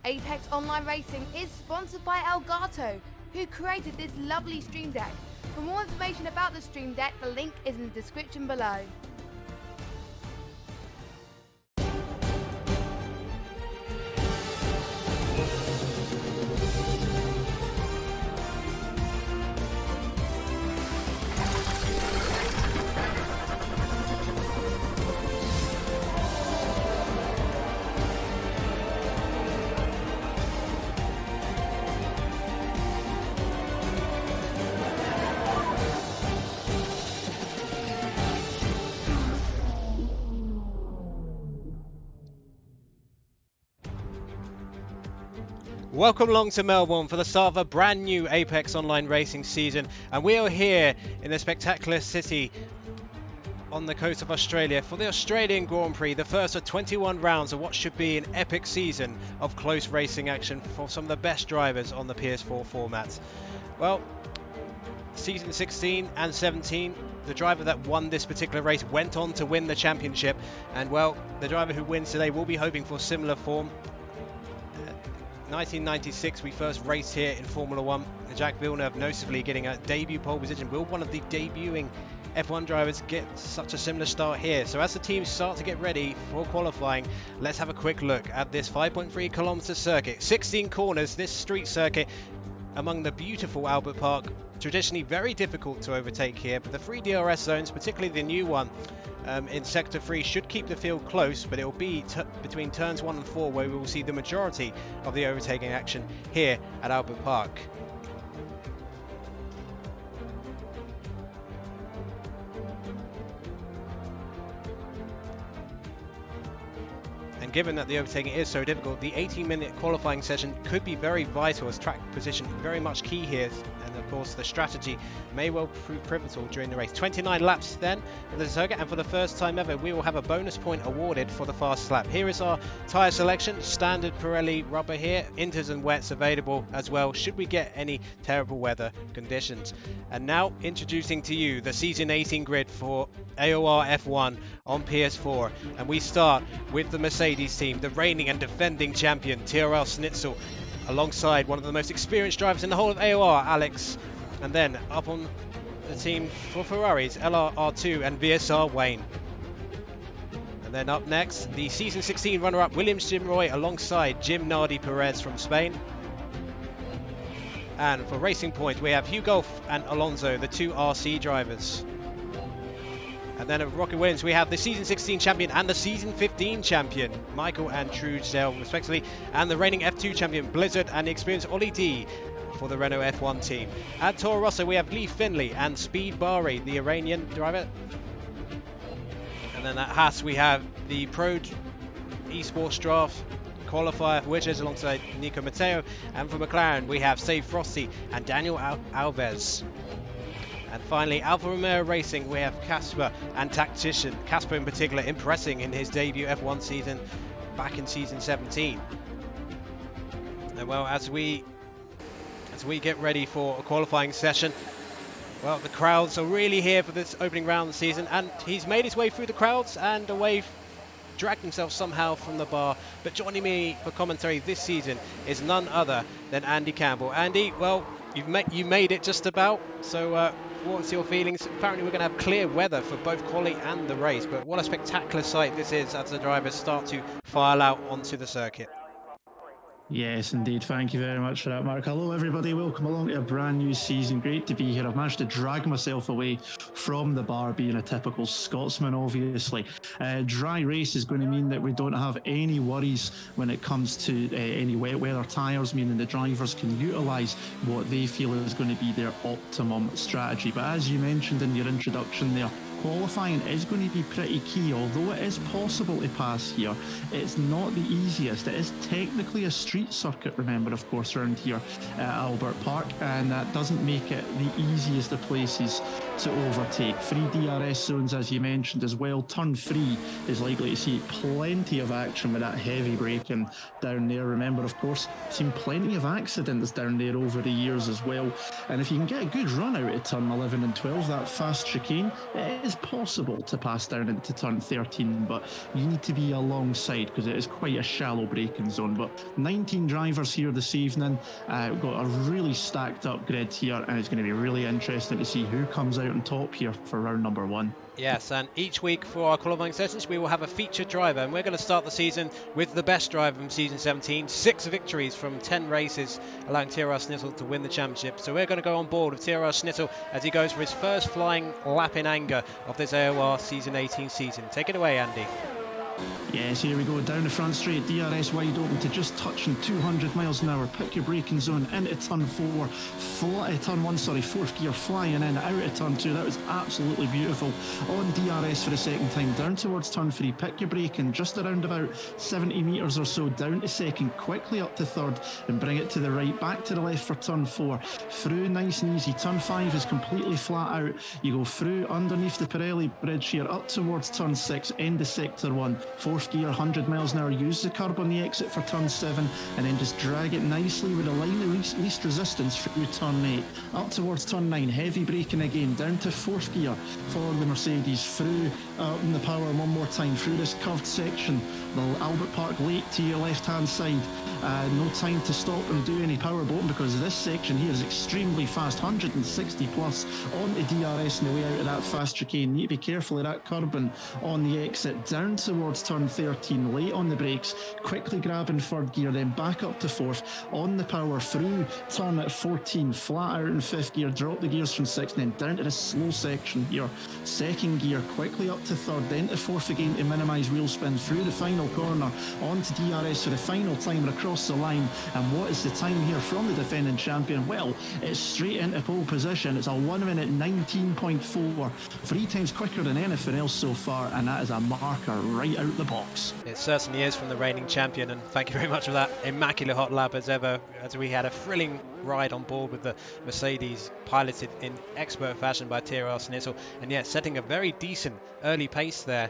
Apex Online Racing is sponsored by Elgato, who created this lovely Stream Deck. For more information about the Stream Deck, the link is in the description below. Welcome along to Melbourne for the start of a brand new Apex Online Racing season, and we are here in the spectacular city on the coast of Australia for the Australian Grand Prix, the first of 21 rounds of what should be an epic season of close racing action for some of the best drivers on the PS4 format. Well, season 16 and 17, the driver that won this particular race went on to win the championship, and well, the driver who wins today will be hoping for similar form. 1996 we first raced here in Formula 1. Jack Villeneuve noticeably getting a debut pole position. Will one of the debuting F1 drivers get such a similar start here? So as the teams start to get ready for qualifying, let's have a quick look at this 5.3 kilometer circuit. 16 corners, this street circuit among the beautiful Albert Park. Traditionally very difficult to overtake here, but the 3 DRS zones, particularly the new one in Sector 3, should keep the field close, but it will be between turns 1 and 4 where we will see the majority of the overtaking action here at Albert Park. And given that the overtaking is so difficult, the 18-minute qualifying session could be very vital, as track position very much key here, and of course the strategy may well prove pivotal during the race. 29 laps then in the circuit, and for the first time ever we will have a bonus point awarded for the fastest lap. Here is our tyre selection, standard Pirelli rubber here, inters and wets available as well should we get any terrible weather conditions. And now introducing to you the season 18 grid for AOR F1 on PS4, and we start with the Mercedes team, the reigning and defending champion TRL Schnitzel, alongside one of the most experienced drivers in the whole of AOR, Alex. And then up on the team for Ferraris, LRR2 and VSR Wayne. And then up next, the season 16 runner-up Williams Jim Roy alongside Jim Nardi Perez from Spain. And for Racing Point we have Hugh Golf and Alonso, the 2 RC drivers. And then at Rocket Williams we have the season 16 champion and the season 15 champion, Michael and Truesdale respectively, and the reigning F2 champion Blizzard and the experienced Ollie D for the Renault F1 team. At Toro Rosso we have Lee Finley and Speed Bari, the Iranian driver. And then at Haas we have the Pro Esports Draft qualifier for Witches alongside Nico Matteo, and for McLaren we have Save Frosty and Daniel Alves. And finally, Alfa Romeo Racing, we have Casper and Tactician. Casper in particular impressing in his debut F1 season back in season 17. And well, as we get ready for a qualifying session, well, the crowds are really here for this opening round of the season, and he's made his way through the crowds and dragged himself somehow from the bar. But joining me for commentary this season is none other than Andy Campbell. Andy, well, you made it just about, so what's your feelings? Apparently we're going to have clear weather for both quali and the race, but what a spectacular sight this is as the drivers start to file out onto the circuit. Yes, indeed. Thank you very much for that, Mark. Hello, everybody. Welcome along to a brand new season. Great to be here. I've managed to drag myself away from the bar, being a typical Scotsman, obviously. Dry race is going to mean that we don't have any worries when it comes to any wet weather tyres, meaning the drivers can utilise what they feel is going to be their optimum strategy. But as you mentioned in your introduction there, qualifying is going to be pretty key. Although it is possible to pass here, it's not the easiest. It is technically a street circuit, remember, of course, around here at Albert Park, and that doesn't make it the easiest of places to overtake. 3 DRS zones, as you mentioned as well. Turn 3 is likely to see plenty of action with that heavy braking down there. Remember, of course, seen plenty of accidents down there over the years as well. And if you can get a good run out of turn 11 and 12, that fast chicane, it is is possible to pass down into turn 13, but you need to be alongside because it is quite a shallow braking zone. But 19 drivers here this evening. We've got a really stacked up grid here, and it's going to be really interesting to see who comes out on top here for round number 1. Yes, and each week for our qualifying sessions we will have a featured driver, and we're going to start the season with the best driver from season 17. 6 victories from 10 races, allowing Toro Snittle to win the championship. So we're going to go on board with Toro Snittle as he goes for his first flying lap in anger of this AOR season 18 season. Take it away, Andy. Yes, here we go, down the front straight, DRS wide open to just touching 200 miles an hour. Pick your braking zone into turn 4, turn 1, sorry, 4th gear, flying in, out of turn 2. That was absolutely beautiful. On DRS for the second time, down towards turn 3. Pick your braking just around about 70 metres or so, down to second, quickly up to third, and bring it to the right, back to the left for turn 4. Through nice and easy. Turn 5 is completely flat out. You go through underneath the Pirelli bridge here, up towards turn 6, end of sector 1. 4th gear, 100 miles an hour, use the curb on the exit for turn 7, and then just drag it nicely with a line of least resistance through turn 8, up towards turn 9, heavy braking again, down to 4th gear for the Mercedes, through in the power one more time, through this curved section, the Albert Park late to your left hand side. No time to stop and do any power boating because this section here is extremely fast, 160 plus on the DRS on the way out of that fast chicane. Need to be careful of that curbing on the exit, down towards turn 13, late on the brakes, quickly grabbing 3rd gear, then back up to 4th, on the power through turn 14, flat out in 5th gear, drop the gears from 6th, then down to the slow section here, 2nd gear, quickly up to 3rd, then to 4th again to minimise wheel spin, through the final corner, onto DRS for the final timer across the line. And what is the time here from the defending champion? Well, it's straight into pole position. It's a 1 minute 19.4, 3 times quicker than anything else so far, and that is a marker right out the box. It certainly is from the reigning champion, and thank you very much for that immaculate hot lap as ever, as we had a thrilling ride on board with the Mercedes, piloted in expert fashion by Toro Snittle, and yet setting a very decent early pace there.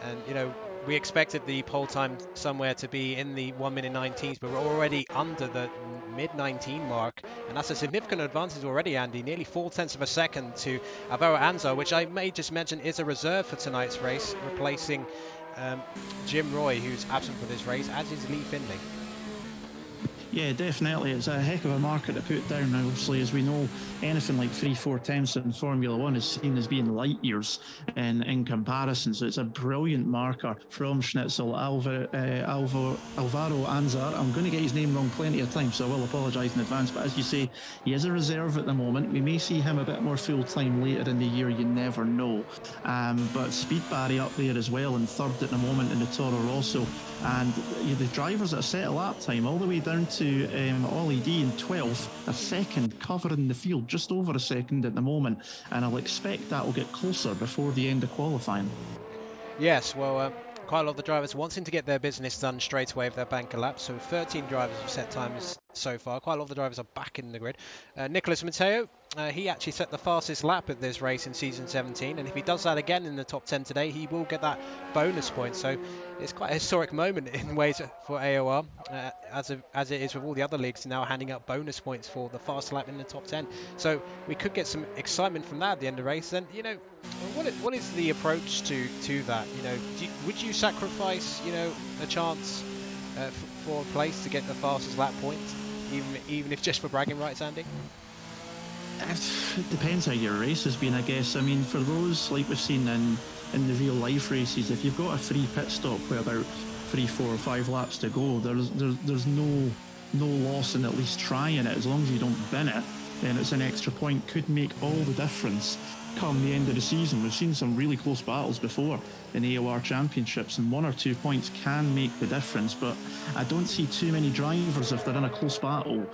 And you know, we expected the pole time somewhere to be in the 1 minute 19s, but we're already under the mid 19 mark, and that's a significant advantage already, Andy. Nearly 4/10 of a second to Alvaro Anzo, which I may just mention is a reserve for tonight's race, replacing Jim Roy, who's absent for this race, as is Lee Finlay. Yeah, definitely. It's a heck of a marker to put down. Obviously, as we know, anything like 3-4 tenths in Formula 1 is seen as being light years in comparison. So it's a brilliant marker from Schnitzel. Alvaro Anzar. I'm going to get his name wrong plenty of times, so I will apologise in advance. But as you say, he is a reserve at the moment. We may see him a bit more full-time later in the year. You never know. But Speed Barry up there as well in 3rd at the moment in the Toro Rosso. And the drivers that are set a lap time all the way down to Ollie D in 12th, a second covering the field, just over a second at the moment, and I'll expect that will get closer before the end of qualifying. Yes, well, quite a lot of the drivers wanting to get their business done straight away with their banker laps, so 13 drivers have set times so far. Quite a lot of the drivers are back in the grid. Nicholas Mateo, he actually set the fastest lap at this race in season 17, and if he does that again in the top 10 today, he will get that bonus point. So it's quite a historic moment in ways for AOR, as it is with all the other leagues now handing out bonus points for the fast lap in the top 10. So we could get some excitement from that at the end of the race. And you know, what is the approach to that? You know, would you sacrifice, you know, a chance for a place to get the fastest lap point, even if just for bragging rights, Andy? It depends how your race has been, I guess. I mean, for those like we've seen in the real life races, if you've got a free pit stop with about 3, 4 or 5 laps to go, there's no loss in at least trying it. As long as you don't bin it, then it's an extra point, could make all the difference come the end of the season. We've seen some really close battles before in AOR championships, and 1 or 2 points can make the difference, but I don't see too many drivers, if they're in a close battle,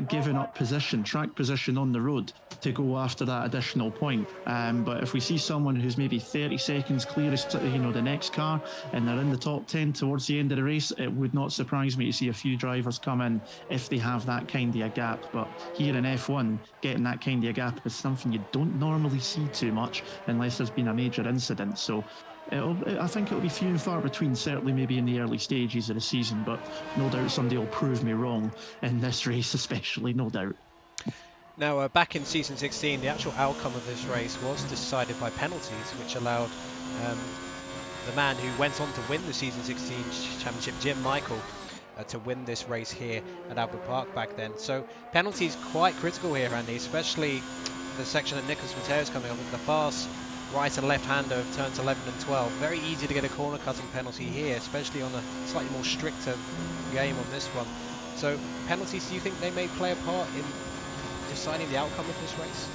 giving up track position on the road to go after that additional point. But if we see someone who's maybe 30 seconds clear of, you know, the next car, and they're in the top 10 towards the end of the race, it would not surprise me to see a few drivers come in if they have that kind of a gap. But here in F1, getting that kind of a gap is something you don't normally see too much unless there's been a major incident. So I think it'll be few and far between, certainly maybe in the early stages of the season, but no doubt somebody will prove me wrong in this race especially, no doubt. Now, back in Season 16, the actual outcome of this race was decided by penalties, which allowed the man who went on to win the Season 16 championship, Jim Michael, to win this race here at Albert Park back then. So penalties quite critical here, Andy, especially the section that Nicholas Mateo's coming up with, the fast right and left-hander of turns 11 and 12. Very easy to get a corner cutting penalty here, especially on a slightly more stricter game on this one. So penalties, do you think they may play a part in deciding the outcome of this race?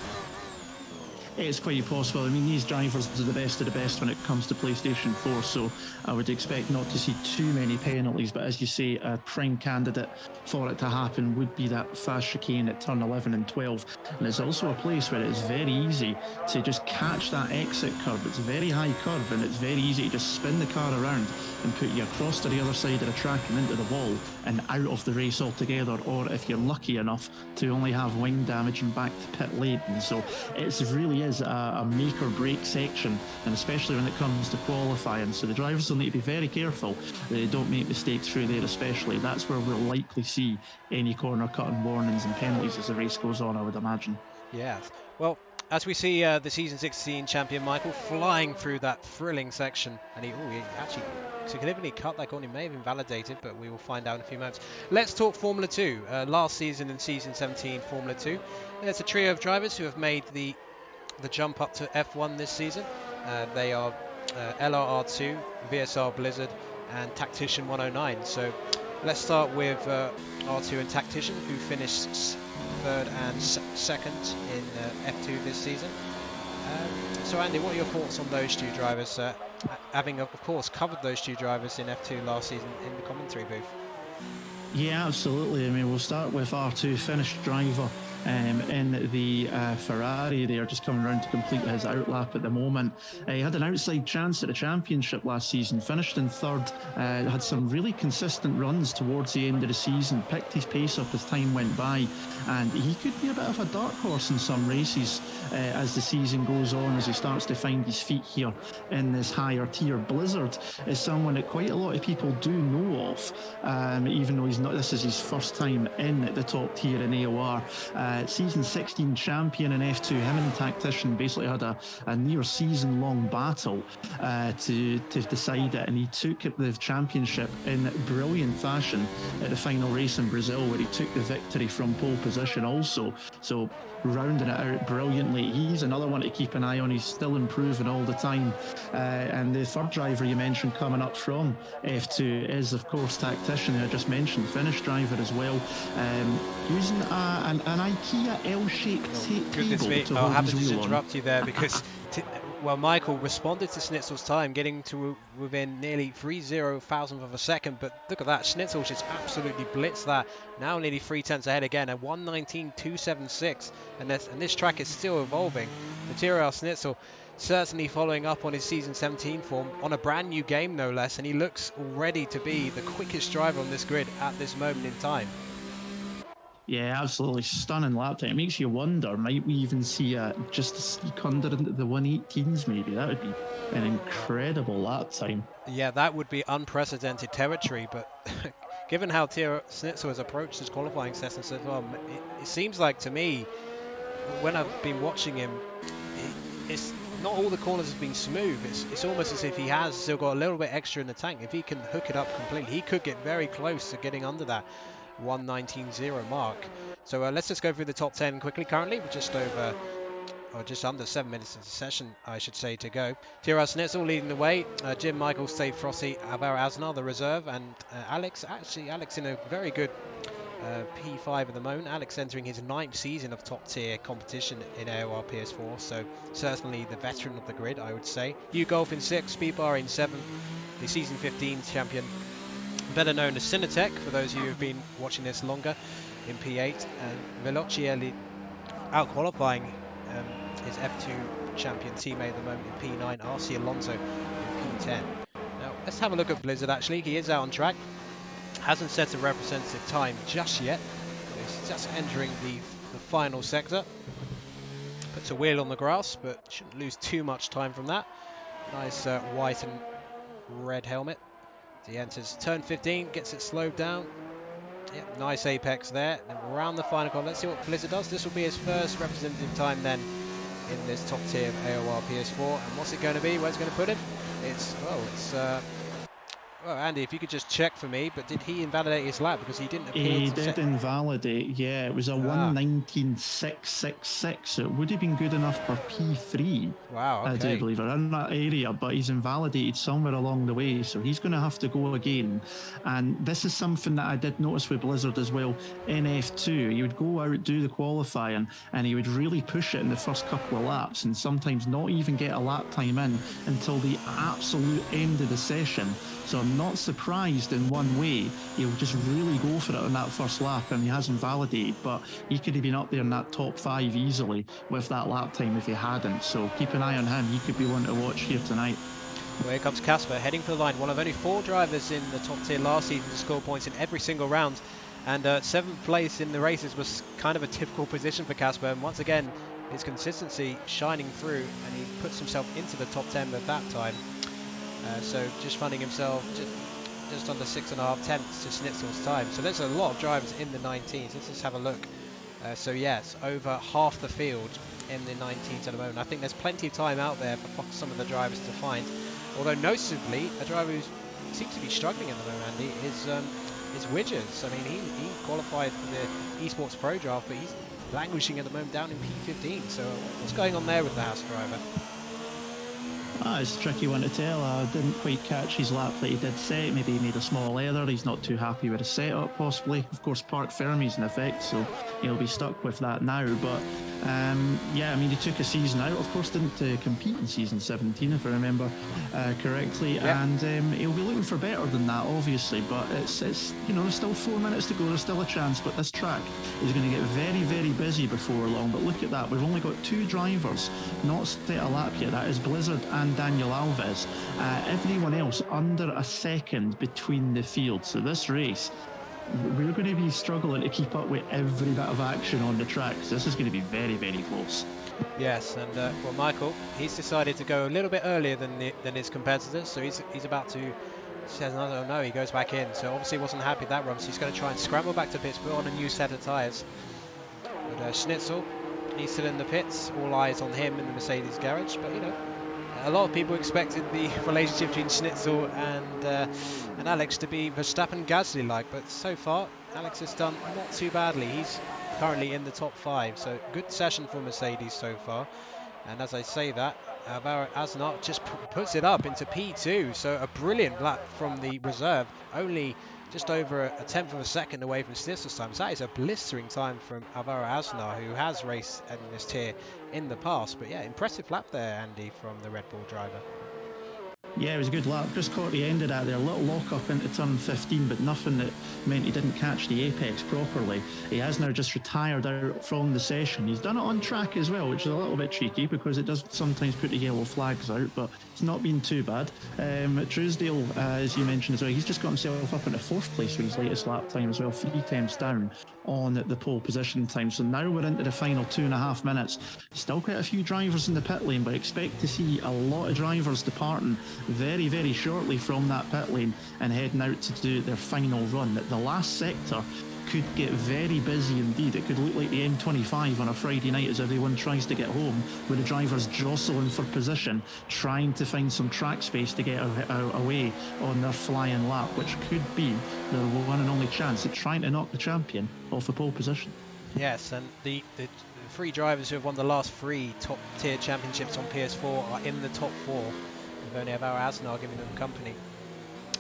It's quite possible. I mean, these drivers are the best of the best when it comes to PlayStation 4, so I would expect not to see too many penalties, but as you say, a prime candidate for it to happen would be that fast chicane at turn 11 and 12. And it's also a place where it's very easy to just catch that exit curve. It's a very high curve, and it's very easy to just spin the car around and put you across to the other side of the track and into the wall and out of the race altogether, or if you're lucky enough to only have wing damage and back to pit lane. So it really is a make or break section, and especially when it comes to qualifying. So the drivers will need to be very careful that they don't make mistakes through there, especially. That's where we'll likely see any corner cutting warnings and penalties as the race goes on, I would imagine. Yeah, well, as we see the Season 16 champion Michael flying through that thrilling section, and he actually significantly cut that corner. He may have invalidated, but we will find out in a few moments. Let's talk Formula 2. Last season in Season 17 Formula 2, there's a trio of drivers who have made the jump up to F1 this season. They are LRR2, VSR Blizzard, and Tactician 109. So let's start with R2 and Tactician, who finished third and second in F2 this season. So Andy, what are your thoughts on those two drivers, having of course covered those two drivers in F2 last season in the commentary booth? Yeah, absolutely. I mean, we'll start with R2, finished driver in the Ferrari. They are just coming around to complete his outlap at the moment. He had an outside chance at the championship last season, finished in third, had some really consistent runs towards the end of the season, picked his pace up as time went by, and he could be a bit of a dark horse in some races as the season goes on, as he starts to find his feet here in this higher tier. Blizzard is someone that quite a lot of people do know of, even though this is his first time in the top tier in AOR. Season 16 champion in F2, him and Tactician basically had a near season long battle to decide it, and he took the championship in brilliant fashion at the final race in Brazil, where he took the victory from pole position also. So rounding it out brilliantly. He's another one to keep an eye on. He's still improving all the time. And the third driver you mentioned coming up from F2 is, of course, Tactician, who I just mentioned, finished driver as well, using an IKEA L-shaped table. I'll have to just interrupt you there because well, Michael responded to Schnitzel's time, getting to within nearly 0.30 of a second, but look at that, Schnitzel just absolutely blitzed that, now nearly 3/10 ahead again at 1:19.276, and this track is still evolving. Material Schnitzel certainly following up on his Season 17 form, on a brand new game no less, and he looks already to be the quickest driver on this grid at this moment in time. Yeah, absolutely stunning lap time. It makes you wonder, might we even see just a sneak under into the 1:18s maybe? That would be an incredible lap time. Yeah, that would be unprecedented territory, but given how Schnitzel has approached his qualifying session so far, it seems like to me, when I've been watching him, it's not all the corners have been smooth. It's almost as if he has still got a little bit extra in the tank. If he can hook it up completely, he could get very close to getting under that 1:19.0 mark. So let's just go through the top 10 quickly. Currently we're just over, or just under 7 minutes into the session, I should say, to go. Tiro Schnitzel leading the way, Jim Michael, Steve Frosty, Alvaro Aznar the reserve, and Alex in a very good P5 at the moment. Alex entering his 9th season of top tier competition in AOR PS4, so certainly the veteran of the grid, I would say. U-Golf in 6th, Speedbar in 7th, the Season 15 champion, better known as Cinetech for those of you who have been watching this longer, in P8, and Velocielli out qualifying his F2 champion teammate at the moment in P9, RC Alonso in P10. Now let's have a look at Blizzard. Actually, he is out on track, hasn't set a representative time just yet, he's just entering the final sector, puts a wheel on the grass but shouldn't lose too much time from that. Nice white and red helmet. He enters turn 15, gets it slowed down, Yep, nice apex there. And around the final corner, let's see what Blizzard does. This will be his first representative time then in this top tier of AOR PS4. And what's it going to be? Where's it going to put him? Well, Andy, if you could just check for me, but did he invalidate his lap because he didn't appear He to did invalidate, yeah. It was a 1:19.666, so it would have been good enough for P3. Wow, okay. I do believe it, in that area, but he's invalidated somewhere along the way, so he's going to have to go again. And this is something that I did notice with Blizzard as well. In F2, he would go out, do the qualifying, and he would really push it in the first couple of laps, and sometimes not even get a lap time in until the absolute end of the session. So I'm not surprised in one way. He'll just really go for it on that first lap, and he has invalidated, but he could have been up there in that top 5 easily with that lap time if he hadn't. So keep an eye on him. He could be one to watch here tonight. Well, here comes Casper heading for the line. One of only 4 drivers in the top tier last season to score points in every single round. And 7th place in the races was kind of a typical position for Casper. And once again, his consistency shining through, and he puts himself into the top 10 at that time. So just finding himself just under 6.5 tenths to Schnitzel's time. So there's a lot of drivers in the 19s. Let's just have a look. So yes, over half the field in the 19s at the moment. I think there's plenty of time out there for some of the drivers to find. Although noticeably, a driver who seems to be struggling at the moment, Andy, is Widgers. I mean, he qualified for the Esports Pro draft, but he's languishing at the moment down in P15. So what's going on there with the house driver? It's a tricky one to tell. I didn't quite catch his lap that he did set. Maybe he made a small error. He's not too happy with the setup, possibly. Of course, Park Fermi's in effect, so he'll be stuck with that now. But yeah, I mean, he took a season out. Of course, didn't compete in season 17, if I remember correctly. Yep. And he'll be looking for better than that, obviously. But it's you know, there's still 4 minutes to go. There's still a chance. But this track is going to get very, very busy before long. But look at that. We've only got 2 drivers not set a lap yet. That is Blizzard and Daniel Alves. Everyone else under a second between the field. So this race, we're going to be struggling to keep up with every bit of action on the track. So this is going to be very, very close. Yes, and well, Michael, he's decided to go a little bit earlier than his competitors. So he's about to. Says no, he goes back in. So obviously wasn't happy with that run. So he's going to try and scramble back to pits, put on a new set of tyres. But Schnitzel, he's still in the pits. All eyes on him in the Mercedes garage. But you know, a lot of people expected the relationship between Schnitzel and Alex to be Verstappen-Gasly like, but so far Alex has done not too badly. He's currently in the top 5, so good session for Mercedes so far. And as I say that, Alvaro Aznar just puts it up into P2, so a brilliant lap from the reserve, only just over a tenth of a second away from Schnitzel's time. So that is a blistering time from Alvaro Aznar, who has raced in this tier in the past. But yeah, impressive lap there, Andy, from the Red Bull driver. Yeah, it was a good lap. Just caught the end of that there. A little lock up into turn 15, but nothing that meant he didn't catch the apex properly. He has now just retired out from the session. He's done it on track as well, which is a little bit cheeky because it does sometimes put the yellow flags out, but it's not been too bad. Truesdale, as you mentioned as well, he's just got himself up into 4th place with his latest lap time as well, 3 tenths down on the pole position time. So now we're into the final 2.5 minutes. Still quite a few drivers in the pit lane, but expect to see a lot of drivers departing very, very shortly from that pit lane and heading out to do their final run. The last sector could get very busy indeed. It could look like the M25 on a Friday night as everyone tries to get home, with the drivers jostling for position, trying to find some track space to get away on their flying lap, which could be their one and only chance at trying to knock the champion off the pole position. Yes, and the 3 drivers who have won the last 3 top tier championships on PS4 are in the top 4, with only Alvaro Aznar giving them company.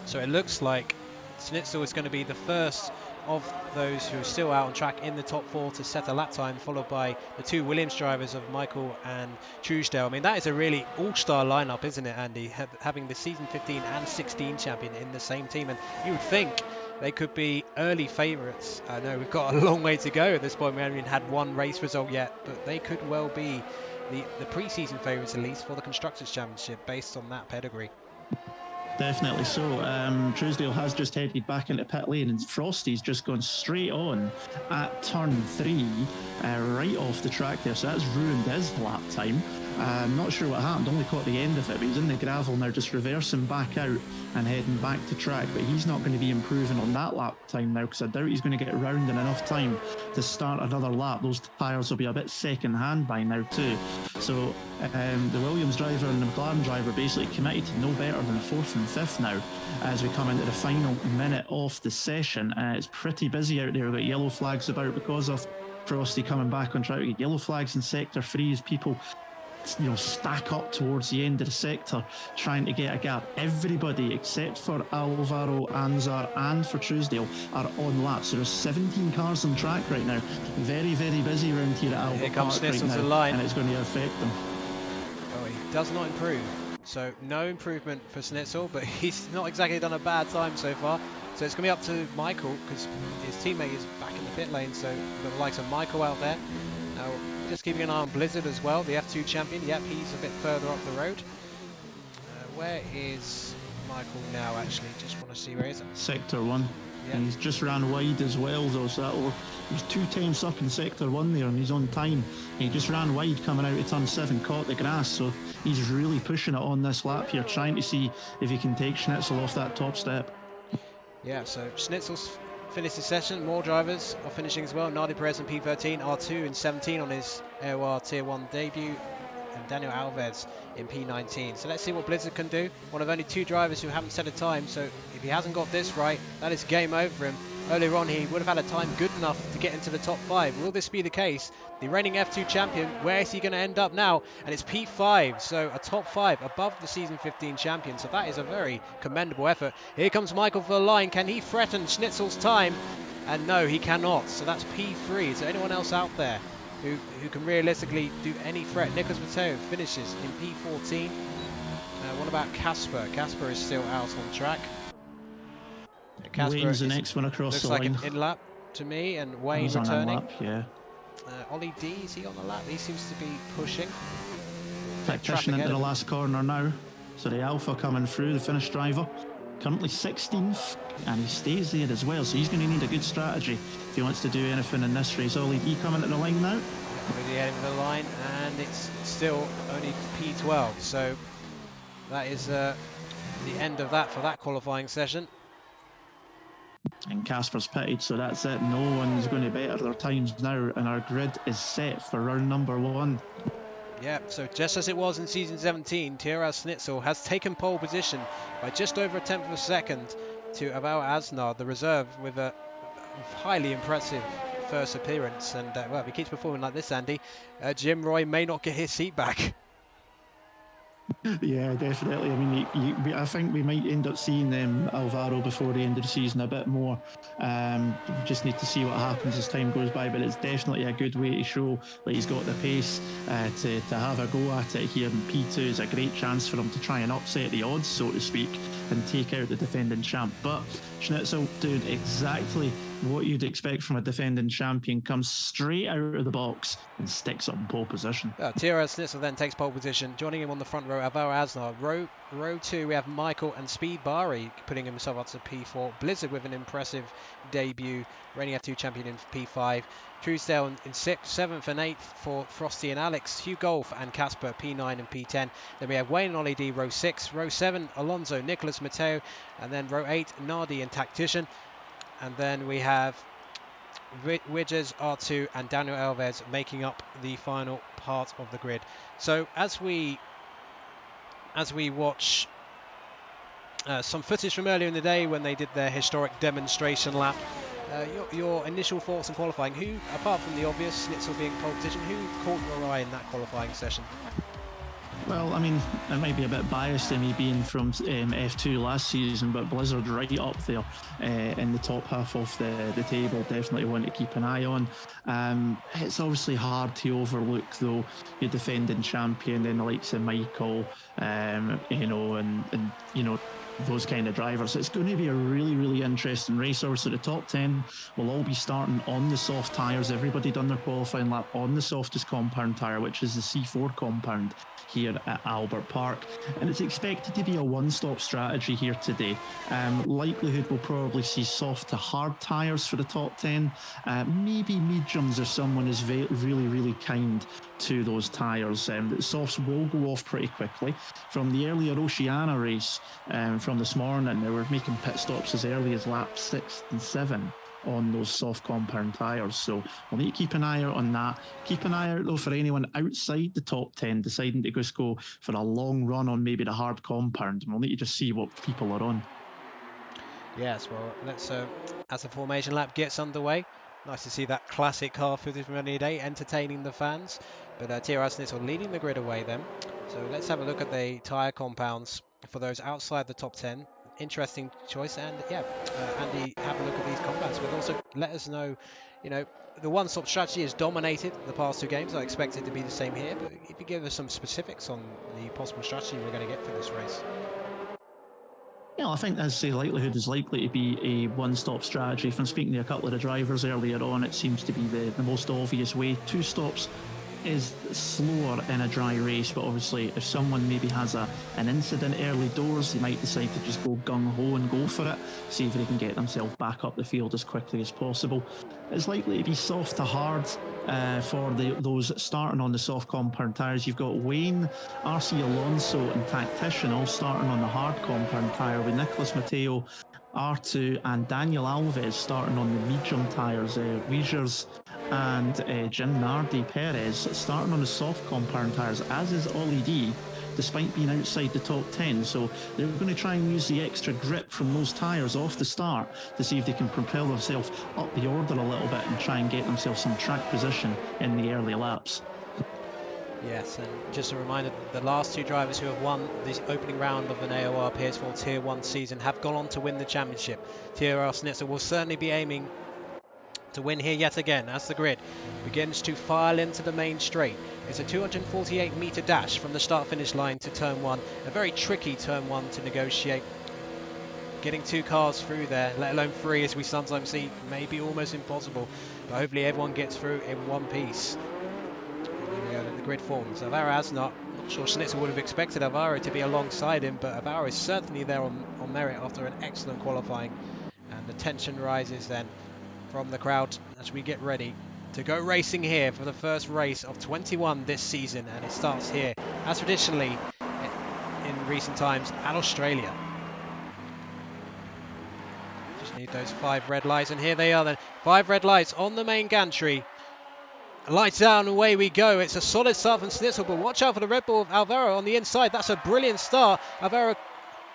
So it looks like Schnitzel is going to be the first of those who are still out on track in the top 4 to set a lap time, followed by the 2 Williams drivers of Michael and Truesdale. I mean, that is a really all-star lineup, isn't it, Andy? Having the season 15 and 16 champion in the same team, and you would think they could be early favourites. I know we've got a long way to go at this point. We haven't even had 1 race result yet, but they could well be the pre-season favourites, at least, for the Constructors' Championship based on that pedigree. Definitely so. Truesdale has just headed back into pit lane, and Frosty's just gone straight on at turn 3, right off the track there. So that's ruined his lap time. I'm not sure what happened, only caught the end of it, but he's in the gravel now, just reversing back out and heading back to track. But he's not going to be improving on that lap time now, because I doubt he's going to get round in enough time to start another lap. Those tyres will be a bit second hand by now too. So the Williams driver and the McLaren driver basically committed to no better than 4th and 5th now as we come into the final minute of the session. It's pretty busy out there. We've got yellow flags about because of Frosty coming back on track. We get yellow flags in sector 3 as people stack up towards the end of the sector trying to get a gap. Everybody except for Alvaro, Anzar and for Truesdale are on laps. So there's 17 cars on track right now. Very, very busy around here at Albert Here comes Park Snitzel right to now, the line. and it's going to affect them. Oh, he does not improve. So no improvement for Snitzel, but he's not exactly done a bad time so far. So it's going to be up to Michael, because his teammate is back in the pit lane. So we've got the likes of Michael out there. Now, just keeping an eye on Blizzard as well, the F2 champion. Yep, he's a bit further up the road. Where is Michael now, actually? Just want to see where he is. Sector 1. Yeah. And he's just ran wide as well, though, so he's 2 times up in Sector 1 there, and he's on time. And he just ran wide coming out of turn 7, caught the grass, so he's really pushing it on this lap here, trying to see if he can take Schnitzel off that top step. Yeah, so Schnitzel's finished his session. More drivers are finishing as well. Nardi Perez in P13, R2 in 17 on his AOR Tier 1 debut, and Daniel Alves in P19. So let's see what Blizzard can do. One of only 2 drivers who haven't set a time, so if he hasn't got this right, that is game over for him. Earlier on, he would have had a time good enough to get into the top 5. Will this be the case? The reigning F2 champion, where is he going to end up now? And it's P5, so a top 5 above the Season 15 champion. So that is a very commendable effort. Here comes Michael for the line. Can he threaten Schnitzel's time? And no, he cannot. So that's P3. Is there anyone else out there who can realistically do any threat? Nicholas Mateo finishes in P14. What about Casper? Casper is still out on track. Wayne's the next one across the line. Looks like an in-lap to me, and Wayne He's returning. On lap, yeah. Ollie D, is he on the lap? He seems to be pushing. Tactician into the last corner now. So the Alpha coming through, the Finnish driver. Currently 16th, and he stays there as well, so he's going to need a good strategy if he wants to do anything in this race. Ollie D coming to the line now. Really heading for the line, and it's still only P12, so that is the end of that for that qualifying session. And Casper's pitted, so that's it. No one's going to better their times now, and our grid is set for round number 1. Yeah, so just as it was in Season 17, Tieraz Schnitzel has taken pole position by just over a tenth of a second to Aval Asnar, the reserve, with a highly impressive first appearance. And well, if he keeps performing like this, Andy, Jim Roy may not get his seat back. Yeah, definitely. I mean, I think we might end up seeing Alvaro before the end of the season a bit more. We just need to see what happens as time goes by, but it's definitely a good way to show that he's got the pace to have a go at it here. And P2 is a great chance for him to try and upset the odds, so to speak, and take out the defending champ. But Schnitzel doing exactly what you'd expect from a defending champion, comes straight out of the box and sticks up in pole position. Tieraz Schnitzel then takes pole position. Joining him on the front row, Alvaro Asnar. Row 2, we have Michael and Speed Bari putting himself up to P4. Blizzard with an impressive debut, reigning F2 champion in P5. Truesdale in 6th, 7th and 8th for Frosty and Alex. Hugh Golf and Casper, P9 and P10. Then we have Wayne and Ollie D, row 6. Row 7, Alonso, Nicholas Mateo. And then row 8, Nardi and Tactician. And then we have Widgers, R2 and Daniel Alves making up the final part of the grid. So as we watch some footage from earlier in the day when they did their historic demonstration lap, your initial thoughts on qualifying, who, apart from the obvious, Schnitzel being pole position, who caught your eye in that qualifying session? Well, I mean, it might be a bit biased to me being from F2 last season, but Blizzard right up there in the top half of the table, definitely one to keep an eye on. It's obviously hard to overlook, though, your defending champion and the likes of Michael, and those kind of drivers. It's going to be a really, really interesting race. So the top 10 will all be starting on the soft tyres. Everybody done their qualifying lap on the softest compound tyre, which is the C4 compound here at Albert Park, and it's expected to be a one-stop strategy here today. Likelihood we'll probably see soft to hard tyres for the top 10, maybe mediums if someone is really, really kind to those tyres. The softs will go off pretty quickly. From the earlier Oceania race from this morning, they were making pit stops as early as lap 6 and 7 on those soft compound tyres, so we'll need to keep an eye out on that. Keep an eye out though for anyone outside the top 10 deciding to just go for a long run on maybe the hard compound, and we'll need to just see what people are on. Yes, well, let's as the formation lap gets underway, nice to see that classic car footage from any day entertaining the fans, but Tiro Schnitzel leading the grid away then. So let's have a look at the tyre compounds for those outside the top 10. Interesting choice, and yeah, Andy, have a look at these compounds, but also let us know, you know, the one-stop strategy has dominated the past 2 games. I expect it to be the same here, but if you give us some specifics on the possible strategy we're going to get for this race. Yeah, I think, as I say, likelihood is likely to be a one-stop strategy. From speaking to a couple of the drivers earlier on, it seems to be the most obvious way. 2 stops is slower in a dry race, but obviously if someone maybe has an incident early doors, they might decide to just go gung-ho and go for it, see if they can get themselves back up the field as quickly as possible. It's likely to be soft to hard for those starting on the soft compound tyres. You've got Wayne, RC Alonso and Tactician all starting on the hard compound tyre, with Nicholas Matteo, R2 and Daniel Alves starting on the medium tyres. Wiegers and Jim Nardi Perez starting on the soft compound tyres, as is Ollie D, despite being outside the top 10. So they're going to try and use the extra grip from those tyres off the start to see if they can propel themselves up the order a little bit and try and get themselves some track position in the early laps. Yes, and just a reminder, the last 2 drivers who have won this opening round of an AOR PS4 Tier 1 season have gone on to win the championship. Tiro Schnitzel will certainly be aiming to win here yet again as the grid begins to file into the main straight. It's a 248-metre dash from the start-finish line to turn 1, a very tricky turn 1 to negotiate. Getting 2 cars through there, let alone 3 as we sometimes see, may be almost impossible, but hopefully everyone gets through in one piece. The grid forms. Alvaro Asnar, not sure Schnitzel would have expected Alvaro to be alongside him, but Alvaro is certainly there on merit after an excellent qualifying, and the tension rises then from the crowd as we get ready to go racing here for the first race of 21 this season, and it starts here as traditionally in recent times at Australia. Just need those 5 red lights, and here they are then, 5 red lights on the main gantry. Lights down, away we go. It's a solid start from Schnitzel, but watch out for the Red Bull of Alvaro on the inside. That's a brilliant start. Alvaro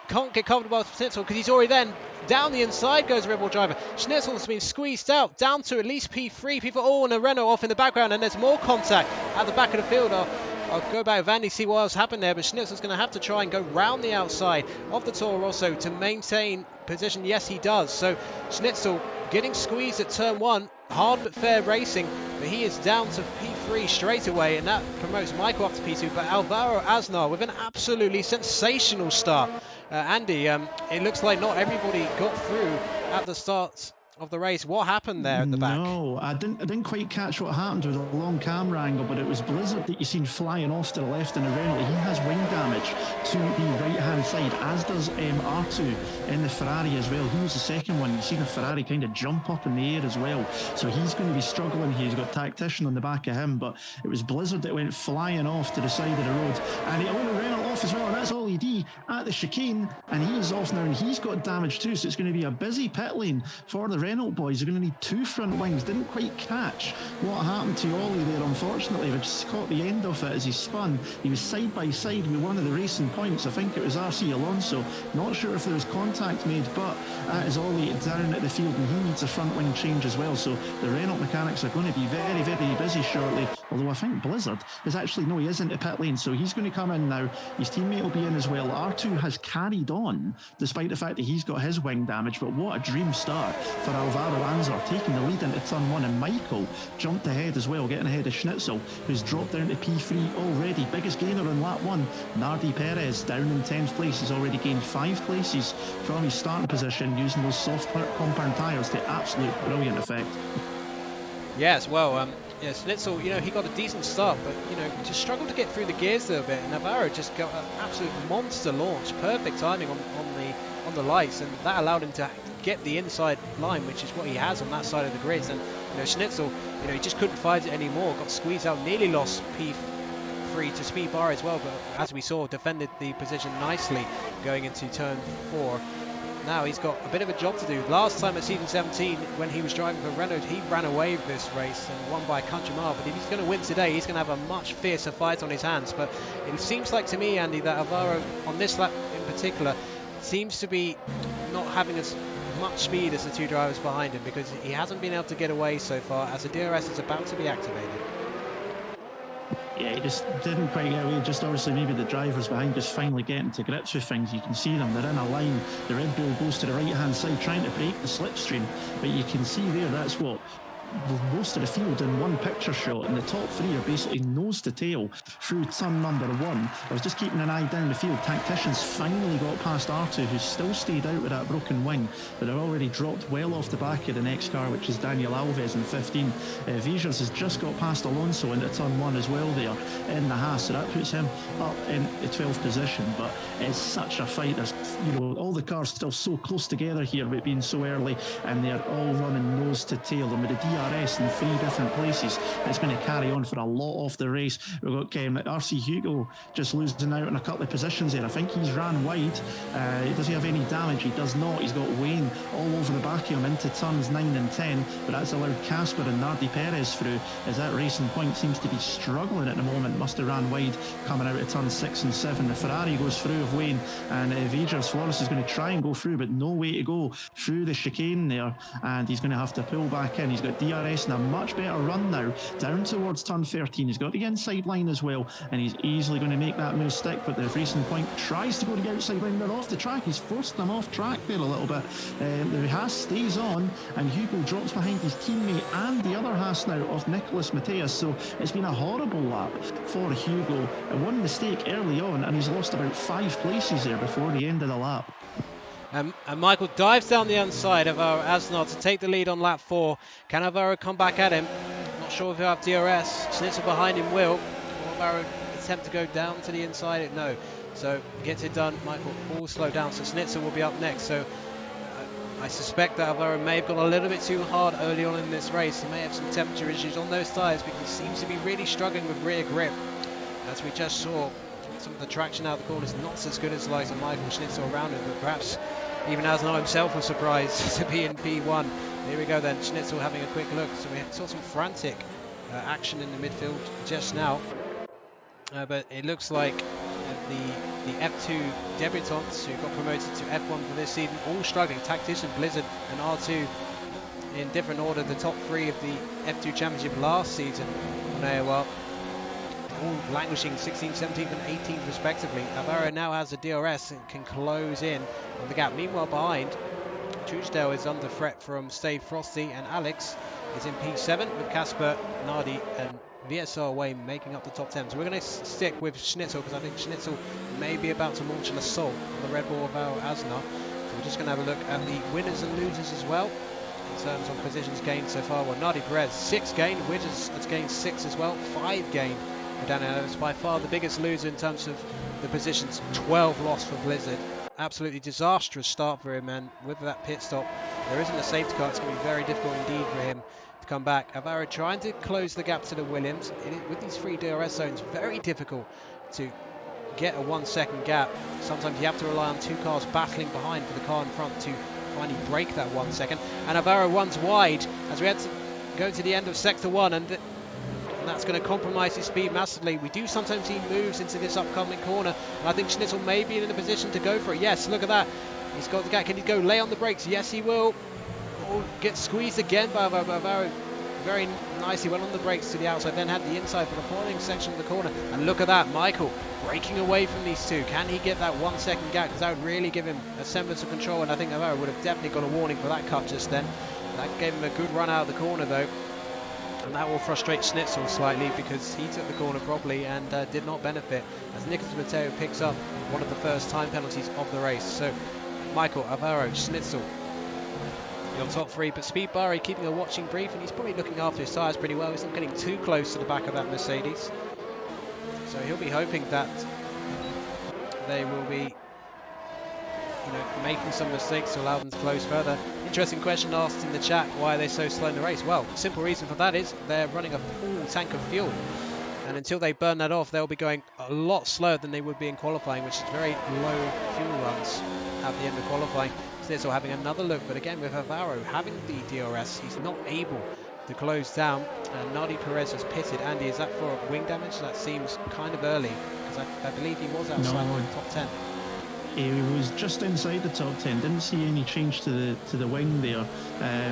can't get covered by Schnitzel because he's already then down the inside goes the Red Bull driver. Schnitzel's been squeezed out down to at least P3. People all in a Renault off in the background, and there's more contact at the back of the field. I'll go back with Andy, see what else happened there, but Schnitzel's going to have to try and go round the outside of the Toro Rosso to maintain position. Yes, he does. So Schnitzel getting squeezed at turn 1. Hard but fair racing, but he is down to P3 straight away, and that promotes Michael up to P2. But Alvaro Asnar with an absolutely sensational start. Andy, it looks like not everybody got through at the start of the race. What happened there at the back? No, I didn't quite catch what happened with a long camera angle, but it was Blizzard that you seen flying off to the left in the Renault. He has wing damage to the right hand side, as does R2 in the Ferrari as well. He was the second one. You seen the Ferrari kind of jump up in the air as well, so he's going to be struggling here. He's got Tactician on the back of him, but it was Blizzard that went flying off to the side of the road, and he went Renault off as well, and that's Ollie D at the chicane, and he is off now, and he's got damage too, so it's going to be a busy pit lane for the Renault boys. Are going to need 2 front wings. Didn't quite catch what happened to Ollie there, unfortunately. We just caught the end of it as he spun. He was side by side with one of the racing points. I think it was RC Alonso. Not sure if there was contact made, but that is Ollie down at the field, and he needs a front wing change as well. So the Renault mechanics are going to be very, very busy shortly. Although I think Blizzard is actually, no, he is into pit lane, so he's going to come in now. His teammate will be in as well. R2 has carried on, despite the fact that he's got his wing damage, but what a dream start for Alvaro Anzor, taking the lead into turn 1, and Michael jumped ahead as well, getting ahead of Schnitzel, who's dropped down to P3 already. Biggest gainer on lap 1, Nardi Perez, down in 10th place. He's already gained 5 places from his starting position, using those soft compound tyres to absolute brilliant effect. Yes, well, yeah, Schnitzel, you know, he got a decent start, but, you know, just struggled to get through the gears a little bit. And Navarro just got an absolute monster launch, perfect timing on the lights, and that allowed him to get the inside line, which is what he has on that side of the grids. And, you know, Schnitzel, you know, he just couldn't fight it anymore, got squeezed out, nearly lost P3 to speed bar as well, but as we saw, defended the position nicely going into turn 4. Now he's got a bit of a job to do. Last time at season 17, when he was driving for Renault, he ran away with this race and won by a country mile. But if he's going to win today, he's going to have a much fiercer fight on his hands. But it seems like to me, Andy, that Alvaro, on this lap in particular, seems to be not having as much speed as the 2 drivers behind him, because he hasn't been able to get away so far as the DRS is about to be activated. Yeah, he just didn't quite get away. Just obviously maybe the drivers behind just finally getting to grips with things. You can see them, they're in a line. The Red Bull goes to the right hand side trying to break the slipstream, but you can see there, that's what most of the field in one picture shot, and the top 3 are basically nose to tail through turn number 1. I was just keeping an eye down the field. Tacticians finally got past R2, who still stayed out with that broken wing, but they're already dropped well off the back of the next car, which is Daniel Alves in 15. Viejers has just got past Alonso into turn 1 as well there in the Haas, so that puts him up in the 12th position. But it's such a fight. There's, you know, all the cars still so close together here, but being so early, and they're all running nose to tail, and with the DRS in 3 different places, it's going to carry on for a lot of the race. We've got RC Hugo just losing out on a couple of positions there. I think he's ran wide. Does he have any damage? He does not. He's got Wayne all over the back of him into turns 9 and 10, but that's allowed Casper and Nardi Perez through, as that Racing Point seems to be struggling at the moment. Must have ran wide coming out of turns 6 and 7. The Ferrari goes through of Wayne, and Viejers Flores is going to try and go through, but no way to go through the chicane there, and he's going to have to pull back in. He's got DRS and a much better run now down towards turn 13. He's got the inside line as well, and he's easily going to make that move stick, but the Racing Point tries to go to the outside line. They're off the track. He's forced them off track there a little bit. The Haas stays on, and Hugo drops behind his teammate and the other Haas now of Nicholas Mateus, so it's been a horrible lap for Hugo. One mistake early on, and he's lost about 5 places there before the end of the lap. And Michael dives down the inside of our Asnar to take the lead on lap 4. Can Alvaro come back at him? Not sure if he'll have DRS. Schnitzel behind him will. Will Alvaro attempt to go down to the inside? No. So gets it done. Michael will slow down. So Schnitzel will be up next. So I suspect that Alvaro may have gone a little bit too hard early on in this race. He may have some temperature issues on those tyres, because he seems to be really struggling with rear grip. As we just saw, some of the traction out of the corners not as good as the likes of Michael Schnitzel around him, but perhaps even Asnar himself was surprised to be in P1. Here we go then, Schnitzel having a quick look. So we saw some frantic action in the midfield just now, but it looks like the F2 debutants who got promoted to F1 for this season all struggling. Tactician, Blizzard and R2 in different order, the top 3 of the F2 Championship last season on AOR, all languishing 16th, 17th and 18th respectively. Alvaro now has a DRS and can close in on the gap. Meanwhile behind, Truesdale is under threat from Stave Frosty, and Alex is in P7 with Casper, Nardi and VSR away making up the top 10. So we're going to stick with Schnitzel, because I think Schnitzel may be about to launch an assault on the Red Bull of our Asnar. So we're just going to have a look at the winners and losers as well in terms of positions gained so far. Well, Nardi Perez 6 gained, Wiggers has gained 6 as well, 5 gained. Daniel is by far the biggest loser in terms of the positions. 12 lost for Blizzard. Absolutely disastrous start for him, and with that pit stop, there isn't a safety car. It's going to be very difficult indeed for him to come back. Alvaro trying to close the gap to the Williams. With these 3 DRS zones, very difficult to get a 1 second gap. Sometimes you have to rely on 2 cars battling behind for the car in front to finally break that 1 second. And Alvaro runs wide as we had to go to the end of sector 1, and that's going to compromise his speed massively. We do sometimes see moves into this upcoming corner, and I think Schnitzel may be in a position to go for it. Yes, look at that. He's got the gap. Can he go lay on the brakes? Yes, he will. Oh, get squeezed again by Alvaro. very nicely, went on the brakes to the outside, then had the inside for the following section of the corner. And look at that, Michael breaking away from these two. Can he get that 1 second gap? Because that would really give him a semblance of control, and I think Navarro would have definitely got a warning for that cut just then. That gave him a good run out of the corner though. And that will frustrate Schnitzel slightly because he took the corner properly and did not benefit, as Nicholas Matteo picks up one of the first time penalties of the race. So Michael, Alvaro, Schnitzel your top three, but Speed Barry keeping a watching brief, and he's probably looking after his tyres pretty well. He's not getting too close to the back of that Mercedes, so he'll be hoping that they will be making some mistakes to allow them to close further. Interesting question asked in the chat, why are they so slow in the race? Well, the simple reason for that is they're running a full tank of fuel, and until they burn that off, they'll be going a lot slower than they would be in qualifying, which is very low fuel runs at the end of qualifying. Schnitzel having another look, but again with Alvaro having the DRS, he's not able to close down. Nardi Perez has pitted. Andy, is that for wing damage? That seems kind of early, because I believe he was outside the top 10. He was just inside the top 10. Didn't see any change to the wing there.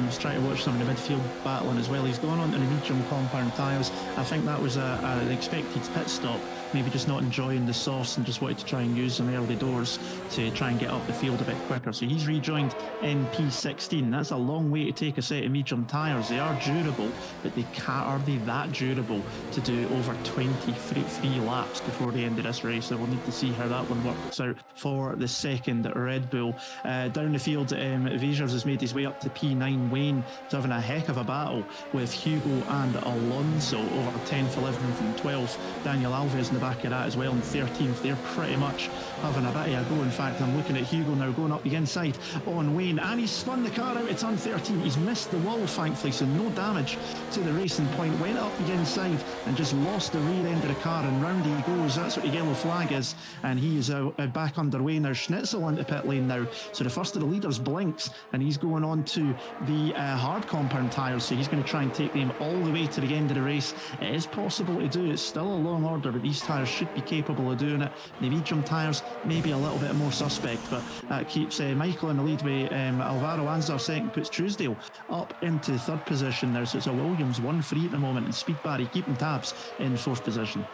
Was trying to watch some of the midfield battling as well. He's gone on to the medium compound tyres. I think that was an expected pit stop. Maybe just not enjoying the softs and just wanted to try and use some early doors to try and get up the field a bit quicker. So he's rejoined in P16. That's a long way to take a set of medium tyres. They are durable, but are they that durable to do over 23 laps before the end of this race? So we'll need to see how that one works out for the second Red Bull. Down the field, Vejers has made his way up to P9. Wayne is having a heck of a battle with Hugo and Alonso over 10th, 11th and 12th. Daniel Alves in the back of that as well in 13th. They're pretty much having a bit of a go. In fact, I'm looking at Hugo now going up the inside on Wayne, and he's spun the car out at turn 13. He's missed the wall, thankfully, so no damage to the racing point. Went up the inside and just lost the rear end of the car, and round he goes. That's what the yellow flag is, and he is back underway now. Schnitzel into pit lane now, so the first of the leaders blinks, and he's going on to the hard compound tyres, so he's going to try and take them all the way to the end of the race. It is possible to do. It's still a long order, but these tyres should be capable of doing it. The medium tyres maybe a little bit more suspect, but that keeps Michael in the lead with Alvaro Anzar second, puts Truesdale up into third position now, so it's a Williams 1-3 at the moment, and Speed Barry keeping tabs in fourth position.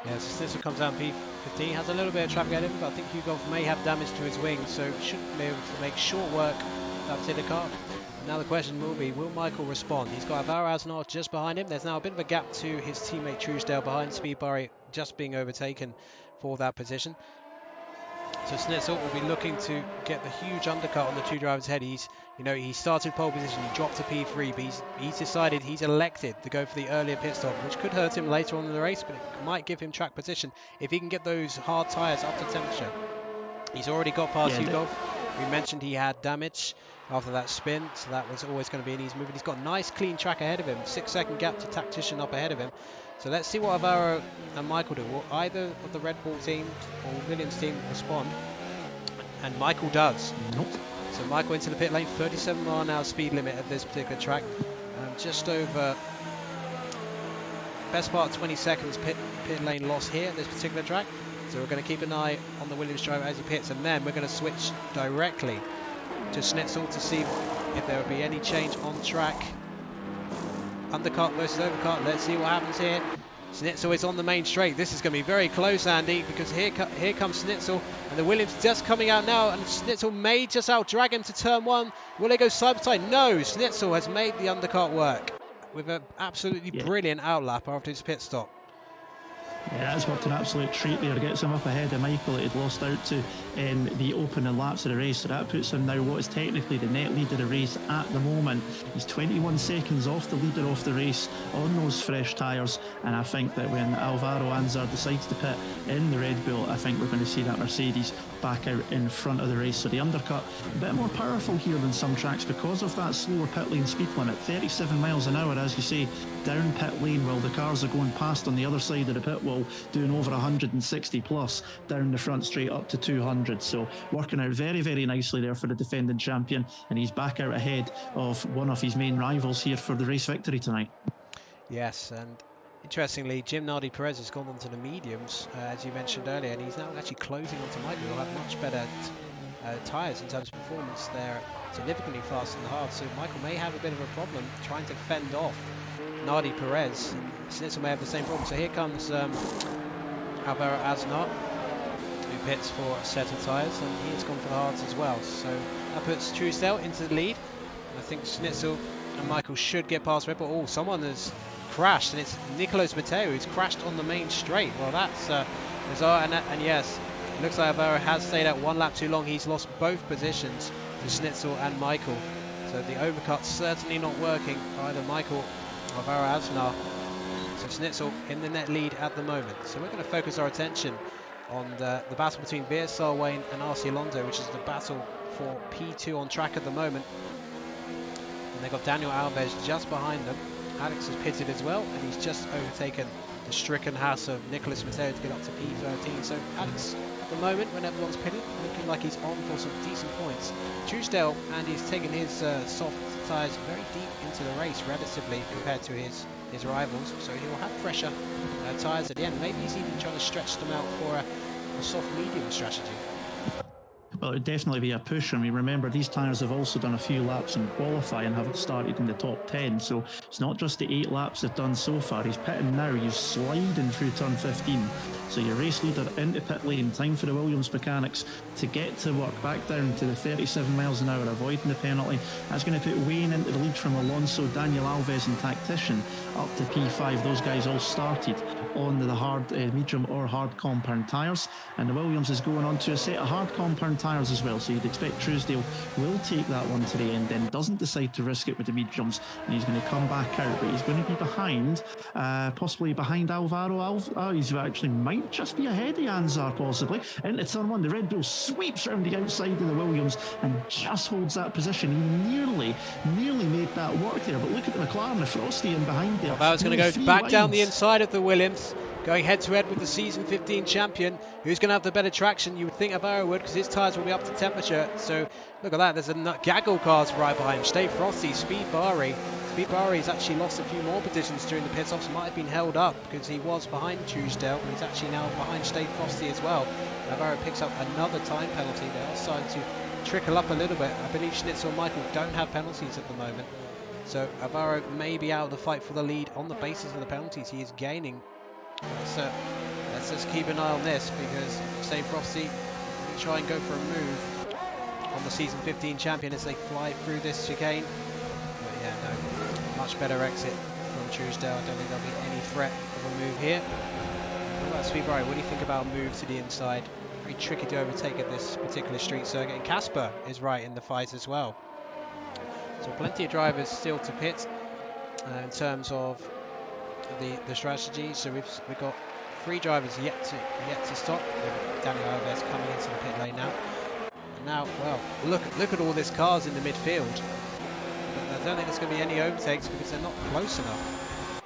Yes, Schnitzel comes down P15, has a little bit of traffic at him, but I think Hugo may have damage to his wing, so should be able to make short work of that particular car. Now the question will be, will Michael respond? He's got Alvaro Aznar just behind him. There's now a bit of a gap to his teammate Truesdale behind. Speed Barry just being overtaken for that position. So Schnitzel will be looking to get the huge undercut on the two drivers' head. He started pole position, he dropped to P3, but he's decided, he's elected to go for the earlier pit stop, which could hurt him later on in the race, but it might give him track position if he can get those hard tyres up to temperature. He's already got past Hugo. We mentioned he had damage after that spin, so that was always going to be an easy move. He's got a nice clean track ahead of him, 6-second gap to Tactician up ahead of him. So let's see what Alvaro and Michael do. Will either of the Red Bull team or Williams team respond? And Michael does. Nope. So Michael into the pit lane, 37-mile-an-hour speed limit at this particular track. Just over, best part of 20 seconds pit lane loss here at this particular track. So we're going to keep an eye on the Williams driver as he pits, and then we're going to switch directly to Schnitzel to see if there will be any change on track. Undercut versus overcut. Let's see what happens here. Schnitzel is on the main straight. This is going to be very close, Andy, because here comes Schnitzel, and the Williams just coming out now, and Schnitzel may just out-drag him to turn one. Will they go side by side? No, Schnitzel has made the undercut work with an absolutely brilliant outlap after his pit stop. Yeah, that's worked an absolute treat there. Gets him up ahead of Michael that he'd lost out to in the opening laps of the race. So that puts him now what is technically the net lead of the race at the moment. He's 21 seconds off the leader off the race on those fresh tyres. And I think that when Alvaro Anzar decides to pit in the Red Bull, I think we're going to see that Mercedes back out in front of the race. So the undercut a bit more powerful here than some tracks because of that slower pit lane speed limit, 37 miles an hour, as you say, down pit lane while the cars are going past on the other side of the pit wall, doing over 160 plus down the front straight up to 200. So working out very, very nicely there for the defending champion, and he's back out ahead of one of his main rivals here for the race victory tonight. Yes, and interestingly, Jim Nardi Perez has gone onto the mediums, as you mentioned earlier, and he's now actually closing onto Michael. He'll have much better tyres in terms of performance. They're significantly faster than the hard, so Michael may have a bit of a problem trying to fend off Nardi Perez. Schnitzel may have the same problem. So here comes Alvaro Aznar, who pits for a set of tyres, and he's gone for the hards as well. So that puts Truesdale into the lead. I think Schnitzel and Michael should get past Red Bull. Oh, someone has crashed, and it's Nicolas Matteo who's crashed on the main straight. Well, that's bizarre, and yes, it looks like Alvaro has stayed out 1 lap too long. He's lost both positions to Schnitzel and Michael. So the overcut's certainly not working, either Michael or Alvaro Aznar. So Schnitzel in the net lead at the moment. So we're going to focus our attention on the battle between BSR Wayne and RC Alonso, which is the battle for P2 on track at the moment. And they've got Daniel Alves just behind them. Alex has pitted as well, and he's just overtaken the stricken Haas of Nicolas Matteo to get up to P13. So Alex, at the moment, when everyone's pitted, looking like he's on for some decent points. Truesdale, and he's taken his soft tyres very deep into the race, relatively, compared to his rivals. So he'll have fresher tyres at the end. Maybe he's even trying to stretch them out for a soft-medium strategy. Well, it would definitely be a push. I mean, remember, these tyres have also done a few laps in qualifying and haven't started in the top 10, so it's not just the 8 laps they've done so far. He's pitting now, he's sliding through turn 15. So your race leader into pit lane, time for the Williams mechanics to get to work back down to the 37 miles an hour, avoiding the penalty. That's going to put Wayne into the lead from Alonso, Daniel Alves and Tactician up to P5. Those guys all started on the hard, medium or hard compound tyres, and the Williams is going on to a set of hard compound tyres as well, so you'd expect Truesdale will take that one to the end, then doesn't decide to risk it with the mediums, and he's going to come back out, but he's going to be behind, possibly behind Alvaro. He's actually might just be ahead of Anzar possibly. Into turn 1, the Red Bull sweeps round the outside of the Williams and just holds that position. He nearly made that work there, but look at the McLaren, the Frosty in behind there. Alvaro's going to go back down the inside of the Williams, going head to head with the season 15 champion. Who's going to have the better traction? You would think Alvaro would, because his tyres will be up to temperature. So look at that, there's a gaggle cars right behind him. Stay Frosty, Speed Bari. Speed Bari's actually lost a few more positions during the pit stops. Might have been held up because he was behind Truesdale, but he's actually now behind Stay Frosty as well. Alvaro picks up another time penalty. They are starting to trickle up a little bit. I believe Schnitzel and Michael don't have penalties at the moment. So Alvaro may be out of the fight for the lead on the basis of the penalties he is gaining. So let's just keep an eye on this, because Stay Frosty will try and go for a move on the season 15 champion as they fly through this chicane. But yeah, no, much better exit from Truesdale. I don't think there'll be any threat of a move here. What about Speed Bari? What do you think about a move to the inside? Very tricky to overtake at this particular street circuit, and Casper is right in the fight as well. So plenty of drivers still to pit in terms of the strategy. So we've got 3 drivers yet to stop. Daniel Alves coming into the pit lane now. And now, well, look at all these cars in the midfield. But I don't think there's going to be any overtakes because they're not close enough.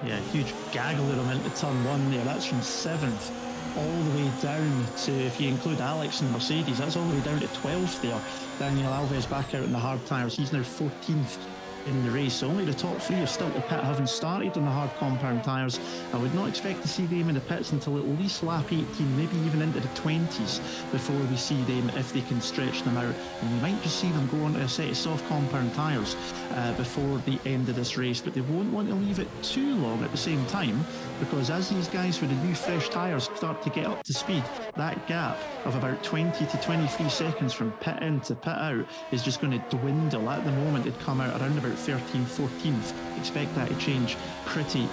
Yeah, huge gaggle of them into turn 1 there. That's from 7th all the way down to, if you include Alex and Mercedes, that's all the way down to 12th there. Daniel Alves back out in the hard tyres. He's now 14th in the race. So only the top 3 are still to pit, having started on the hard compound tyres. I would not expect to see them in the pits until at least lap 18, maybe even into the 20s before we see them, if they can stretch them out. And we might just see them go onto a set of soft compound tyres before the end of this race, but they won't want to leave it too long at the same time, because as these guys with the new fresh tyres start to get up to speed, that gap of about 20 to 23 seconds from pit in to pit out is just going to dwindle. At the moment it'd come out around about 13th, 14th. Expect that to change pretty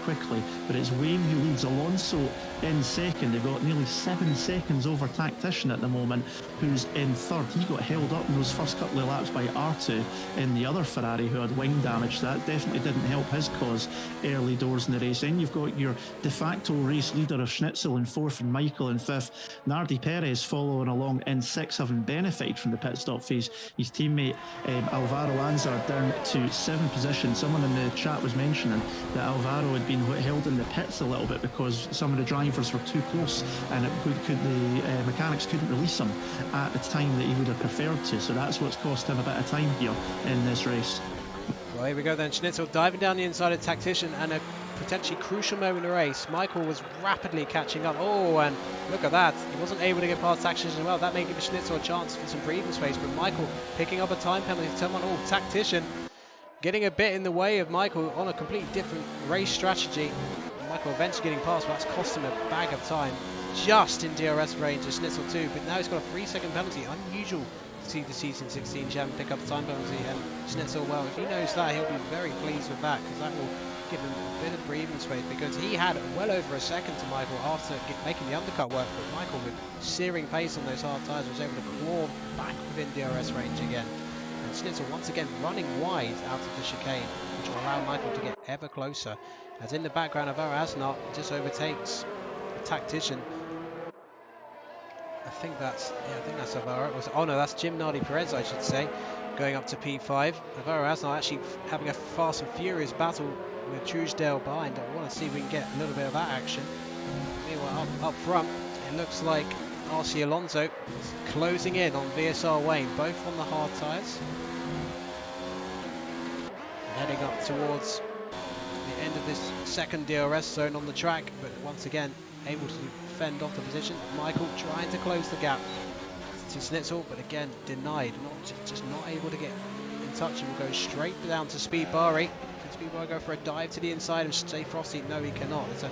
quickly, but it's Wayne who leads Alonso in second. They've got nearly 7 seconds over Tactician at the moment, who's in third. He got held up in those first couple of laps by R2 in the other Ferrari who had wing damage. That definitely didn't help his cause early doors in the race. Then you've got your de facto race leader of Schnitzel in 4th and Michael in 5th. Nardi Perez following along in 6th, having benefited from the pit stop phase. His teammate Alvaro Anzar down to 7th position. Someone in the chat was mentioning that Alvaro had been held in the pits a little bit because some of the drivers were too close, and the mechanics couldn't release him at the time that he would have preferred to. So that's what's cost him a bit of time here in this race. Well, here we go then. Schnitzel diving down the inside of Tactician, and a potentially crucial moment in the race. Michael was rapidly catching up. Oh, and look at that. He wasn't able to get past Tactician as well. That may give Schnitzel a chance for some breathing space, but Michael picking up a time penalty to turn 1. Oh, Tactician getting a bit in the way of Michael on a completely different race strategy. Michael eventually getting past, but that's cost him a bag of time. Just in DRS range of Schnitzel too, but now he's got a 3-second penalty. Unusual to see the season 16 champ pick up a time penalty, and Schnitzel, well, if he knows that, he'll be very pleased with that, because that will give him a bit of breathing space, because he had well over a second to Michael after making the undercut work, but Michael, with searing pace on those hard tyres, was able to claw back within DRS range again. And Schnitzel once again running wide out of the chicane, which will allow Michael to get ever closer, as in the background of Asnart just overtakes the tactician. I think that's Alvaro. Oh no, that's Jim Nardi Perez, I should say, going up to P5. Alvaro Asnart actually having a fast and furious battle with Truesdale behind. I want to see if we can get a little bit of that action. Meanwhile, up front, it looks like RC Alonso is closing in on VSR Wayne, both on the hard tyres. Heading up towards the end of this second DRS zone on the track, but once again able to fend off the position. Michael trying to close the gap to Schnitzel, but again denied, just not able to get in touch, and will go straight down to Speed Barry. Can Speed Barry go for a dive to the inside and stay frosty? No, he cannot. There's a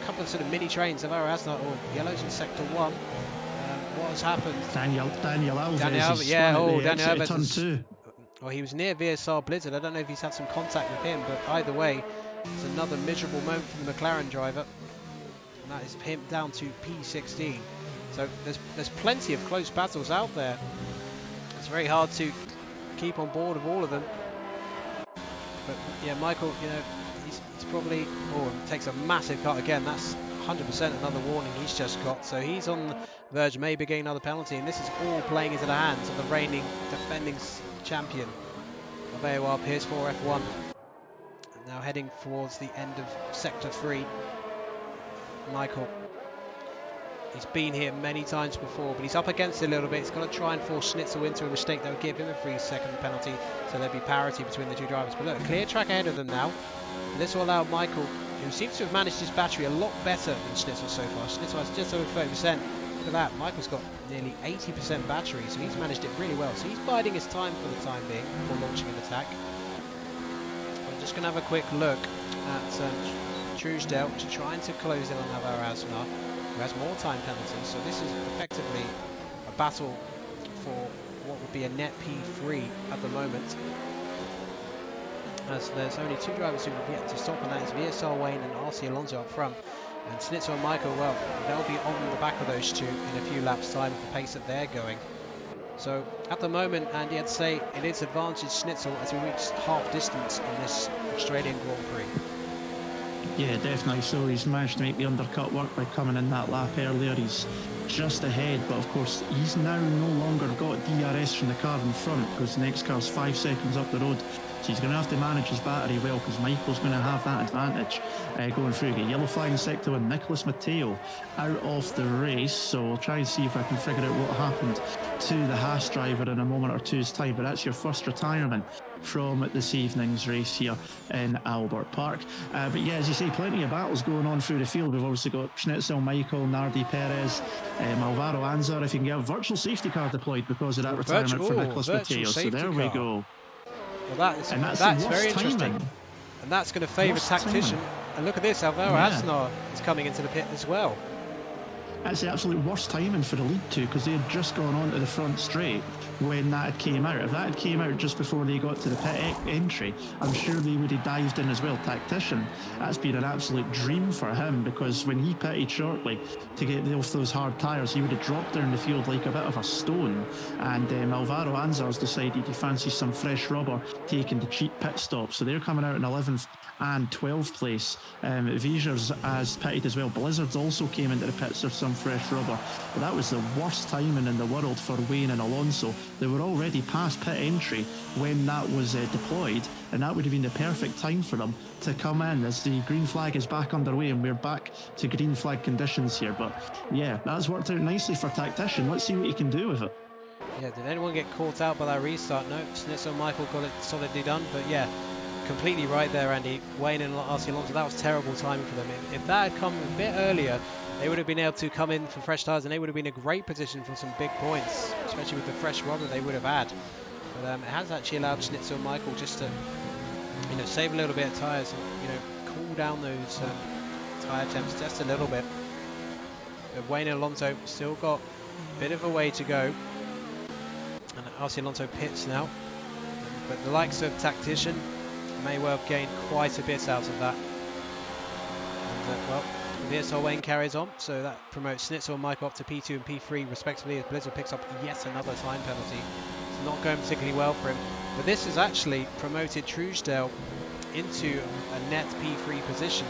couple of sort of mini trains of Asnart or yellows in sector 1. What has happened? Daniel Alves. Daniel Alves. Turn 2. Well, he was near VSR Blizzard. I don't know if he's had some contact with him, but either way, it's another miserable moment from the McLaren driver. And that is him down to P16. So there's plenty of close battles out there. It's very hard to keep on board of all of them. But yeah, Michael, you know, he's probably, takes a massive cut again. That's 100% another warning he's just got. So he's on the verge of maybe getting another penalty, and this is all playing into the hands of the reigning defending champion of AOR PS4 F1. And now heading towards the end of sector 3. Michael, he's been here many times before, but he's up against it a little bit. He's got to try and force Schnitzel into a mistake that would give him a 3-second penalty, so there'd be parity between the two drivers. But look, clear track ahead of them now. And this will allow Michael, who seems to have managed his battery a lot better than Schnitzel so far. Schnitzel has just over 30%. Look at that, Michael's got nearly 80% battery, so he's managed it really well. So he's biding his time for the time being before launching an attack. I'm just going to have a quick look at Truesdale, which is trying to close in on Alvaro Asnart, who has more time penalties. So this is effectively a battle for what would be a net P3 at the moment, as there's only two drivers who have yet to stop, and that is VSR Wayne and RC Alonso up front. And Schnitzel and Michael, well, they'll be on the back of those two in a few laps' time at the pace that they're going. So at the moment, Andy, I'd say it is advantage Schnitzel as we reach half distance in this Australian Grand Prix. Yeah, definitely. So he's managed to make the undercut work by coming in that lap earlier. He's just ahead, but of course he's now no longer got DRS from the car in front, because the next car's 5 seconds up the road. So he's going to have to manage his battery well, because Michael's going to have that advantage going through. Get yellow flag in sector 1. Nicholas Matteo out of the race. So we'll try and see if I can figure out what happened to the Haas driver in a moment or two's time. But that's your first retirement from this evening's race here in Albert Park. But yeah, as you say, plenty of battles going on through the field. We've obviously got Schnitzel, Michael, Nardi Perez, Alvaro Anzar, if you can get a virtual safety car deployed because of that retirement for Nicholas Matteo. So there we go. Well, that's very interesting. And that's going to favour Tactician. And look at this, Alvaro Asnart is coming into the pit as well. That's the absolute worst timing for the lead two, because they had just gone onto the front straight when that had came out. If that had came out just before they got to the pit entry, I'm sure they would have dived in as well. Tactician, that's been an absolute dream for him, because when he pitted shortly to get off those hard tyres, he would have dropped down the field like a bit of a stone. And Alvaro Anzar's decided he fancies some fresh rubber, taking the cheap pit stop. So they're coming out in 11th and 12th place. Vijers has pitted as well. Blizzards also came into the pits for some fresh rubber, but that was the worst timing in the world for Wayne and Alonso. They were already past pit entry when that was deployed, and that would have been the perfect time for them to come in, as the green flag is back underway and we're back to green flag conditions here. But yeah, that's worked out nicely for Tactician. Let's see what he can do with it. Yeah, did anyone get caught out by that restart? No, Schnitzel and Michael got it solidly done, but yeah, completely right there, Andy. Wayne and RC Alonso, that was terrible timing for them. If that had come a bit earlier, they would have been able to come in for fresh tyres, and they would have been in a great position for some big points, especially with the fresh rubber they would have had. But it has actually allowed Schnitzel and Michael just to, you know, save a little bit of tyres and, you know, cool down those tyre temps just a little bit. But Wayne and Alonso still got a bit of a way to go. And RC Alonso pits now. But the likes of Tactician may well have gained quite a bit out of that. And, well, the VSR Wayne carries on, so that promotes Schnitzel and Michael up to P2 and P3 respectively, as Blizzard picks up yet another time penalty. It's not going particularly well for him. But this has actually promoted Truesdale into a net P3 position.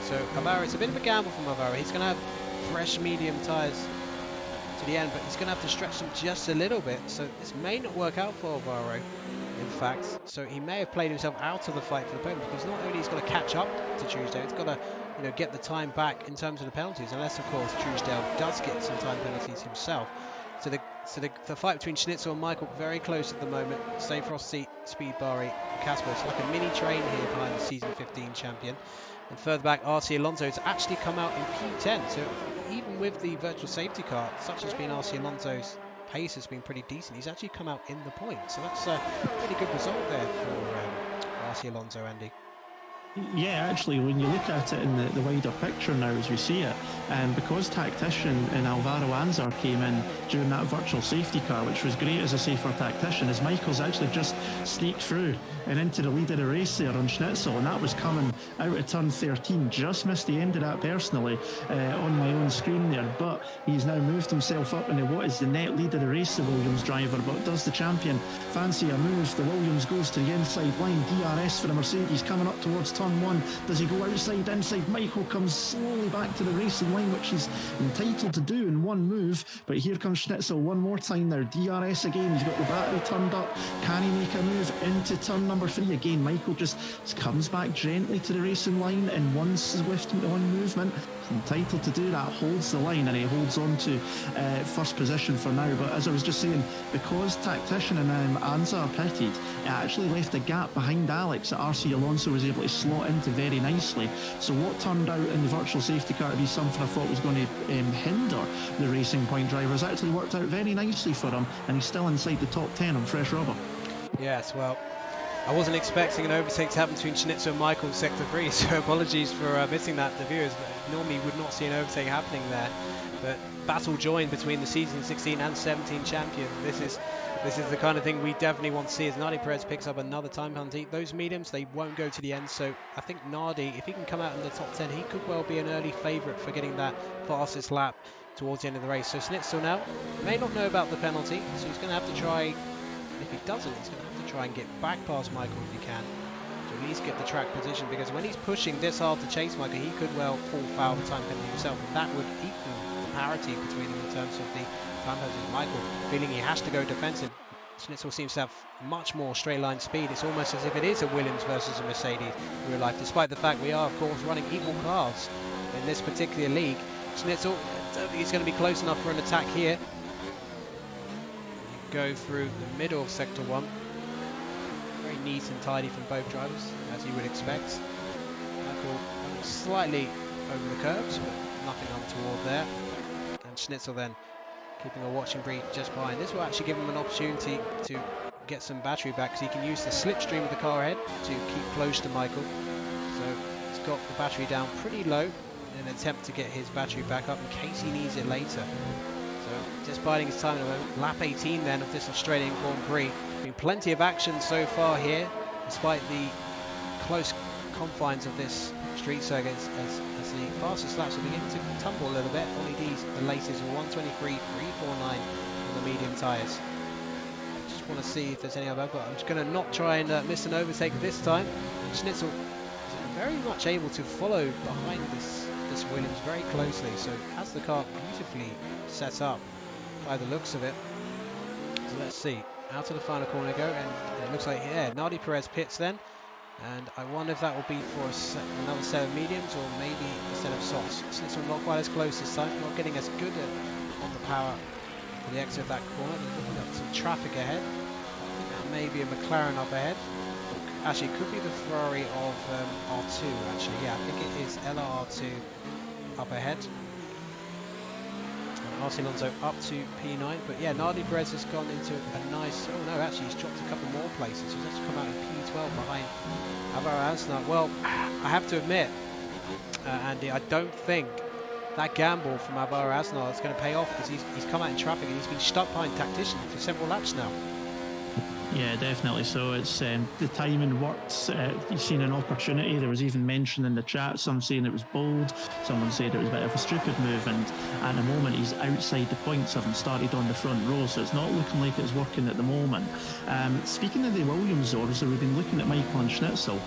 So Alvaro, it's a bit of a gamble from Alvaro. He's going to have fresh medium tyres to the end, but he's going to have to stretch them just a little bit. So this may not work out for Alvaro, in fact. So he may have played himself out of the fight for the podium, because not only he's got to catch up to Truesdale, he's got to, you know, get the time back in terms of the penalties, unless of course Truesdale does get some time penalties himself. So the fight between Schnitzel and Michael very close at the moment. Stay Frosty, Speed Barry, Casper. It's like a mini train here behind the season 15 champion. And further back, RC Alonso has actually come out in P10. So even with the virtual safety car, such as been RC Alonso's pace has been pretty decent, he's actually come out in the points. So that's a pretty good result there for RC Alonso, Andy. Yeah, actually, when you look at it in the wider picture now as we see it, because Tactician and Alvaro Anzar came in during that virtual safety car, which was great as a safer Tactician, as Michael's actually just sneaked through and into the lead of the race there on Schnitzel, and that was coming out of turn 13. Just missed the end of that personally on my own screen there, but he's now moved himself up into what is the net lead of the race, the Williams driver. But does the champion fancy a move? The Williams goes to the inside line. DRS for the Mercedes coming up towards turn 1. Does he go outside, inside? Michael comes slowly back to the racing line, which he's entitled to do in one move. But here comes Schnitzel one more time now. DRS again. He's got the battery turned up. Can he make a move into turn number 3? Again, Michael just comes back gently to the racing line in one swift one movement. He's entitled to do that, holds the line, and he holds on to first position for now. But as I was just saying, because Tactician and Anzar pitted, it actually left a gap behind Alex that RC Alonso was able to slot into very nicely. So what turned out in the virtual safety car to be something I thought was going to hinder the Racing Point drivers actually worked out very nicely for him, and he's still inside the top 10 on fresh rubber. Yes, well, I wasn't expecting an overtake to happen between Schnitzel and Michael in sector 3, so apologies for missing that, the viewers. Normally you would not see an overtake happening there, but battle joined between the season 16 and 17 champion. This is the kind of thing we definitely want to see, as Nardi Perez picks up another time penalty. Those mediums, they won't go to the end, so I think Nardi, if he can come out in the top 10, he could well be an early favourite for getting that fastest lap towards the end of the race. So Schnitzel now may not know about the penalty, so he's going to have to try. If he doesn't, he's going to have to try and get back past Michael if he can, to at least get the track position, because when he's pushing this hard to chase Michael, he could well fall foul of the time penalty himself, and that would equal the parity between them in terms of the time penalties. Michael feeling he has to go defensive. Schnitzel seems to have much more straight line speed. It's almost as if it is a Williams versus a Mercedes in real life, despite the fact we are, of course, running equal cars in this particular league. Schnitzel, I don't think he's going to be close enough for an attack here. Go through the middle of sector 1. Very neat and tidy from both drivers, as you would expect. Michael slightly over the curbs, but nothing untoward there. And Schnitzel then keeping a watching brief just behind. This will actually give him an opportunity to get some battery back, because he can use the slipstream of the car ahead to keep close to Michael. So he's got the battery down pretty low in an attempt to get his battery back up in case he needs it later. So just biding his time at the moment. Lap 18 then of this Australian Grand Prix. Been plenty of action so far here, despite the close confines of this street circuit, as the fastest laps are beginning to tumble a little bit. LEDs, the latest, 123.349 on the medium tyres. Just want to see if there's any other, but I'm just going to not try and miss an overtake this time. Schnitzel is very much able to follow behind this Williams very closely, so has the car beautifully set up by the looks of it. So let's see, out of the final corner go, and it looks like, yeah, Nardi Perez pits then, and I wonder if that will be for another set of mediums or maybe a set of softs. Since we're not quite as close this time, not getting as good on the power for the exit of that corner. Looking at some traffic ahead. I think that may be a McLaren up ahead. Actually, it could be the Ferrari of R2, actually. Yeah, I think it is LR2 up ahead. RC Alonso up to P9, but yeah, Nardi Perez has gone into a nice, oh no, actually he's dropped a couple more places. He's actually come out in P12 behind Alvaro Asnar. Well, I have to admit, Andy, I don't think that gamble from Alvaro Asnar is going to pay off, because he's come out in traffic and he's been stuck behind Tactician for several laps now. Yeah, definitely. So it's the timing worked. You've seen an opportunity. There was even mention in the chat, some saying it was bold, someone said it was a bit of a stupid move, and at the moment he's outside the points, having started on the front row, so it's not looking like it's working at the moment. Speaking of the Williams, obviously we've been looking at Michael and Schnitzel.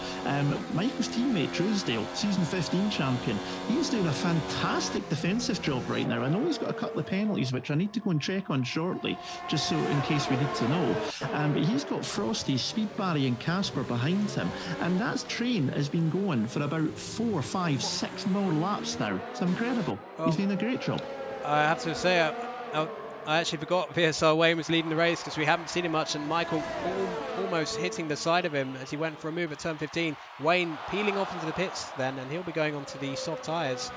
Michael's teammate Truesdale, season 15 champion, he's doing a fantastic defensive job right now. I know he's got a couple of penalties which I need to go and check on shortly, just so in case we need to know. But he's got Frosty, Speed Barry and Casper behind him, and that train has been going for about 4, 5, 6 more laps now. It's incredible. He's doing a great job. I have to say, I actually forgot VSR Wayne was leading the race, because we haven't seen him much, and Michael almost hitting the side of him as he went for a move at turn 15. Wayne peeling off into the pits then, and he'll be going on to the soft tyres.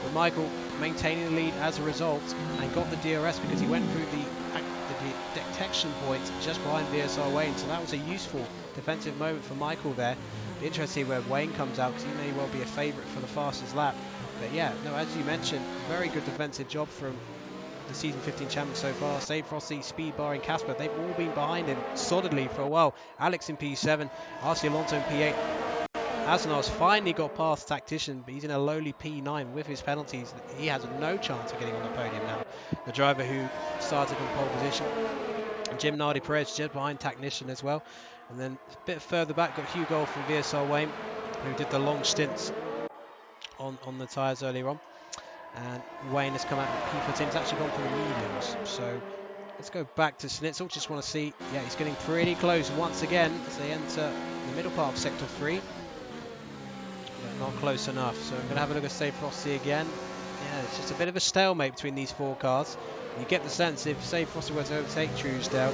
But Michael maintaining the lead as a result, and got the DRS because he went through the detection point just behind VSR Wayne, so that was a useful defensive moment for Michael there. Be interesting to see where Wayne comes out, because he may well be a favourite for the fastest lap. But yeah, no, as you mentioned, very good defensive job from the season 15 champion so far. Save Frosty, Speed Bar and Casper, they've all been behind him solidly for a while. Alex in P7, RC Alonso in P8. Asnar's finally got past Tactician, but he's in a lowly P9 with his penalties. He has no chance of getting on the podium now. The driver who started from pole position. And Jim Nardi Perez just behind Tactician as well. And then a bit further back got Hugo from VSR Wayne, who did the long stints on the tyres earlier on. And Wayne has come out with P14. He's actually gone for the mediums. So let's go back to Schnitzel. Just want to see, yeah, he's getting pretty close once again as they enter the middle part of Sector 3. Not close enough, so I'm going to have a look at Save Frosty again. Yeah, it's just a bit of a stalemate between these four cars. You get the sense if Save Frosty were to overtake Truesdale,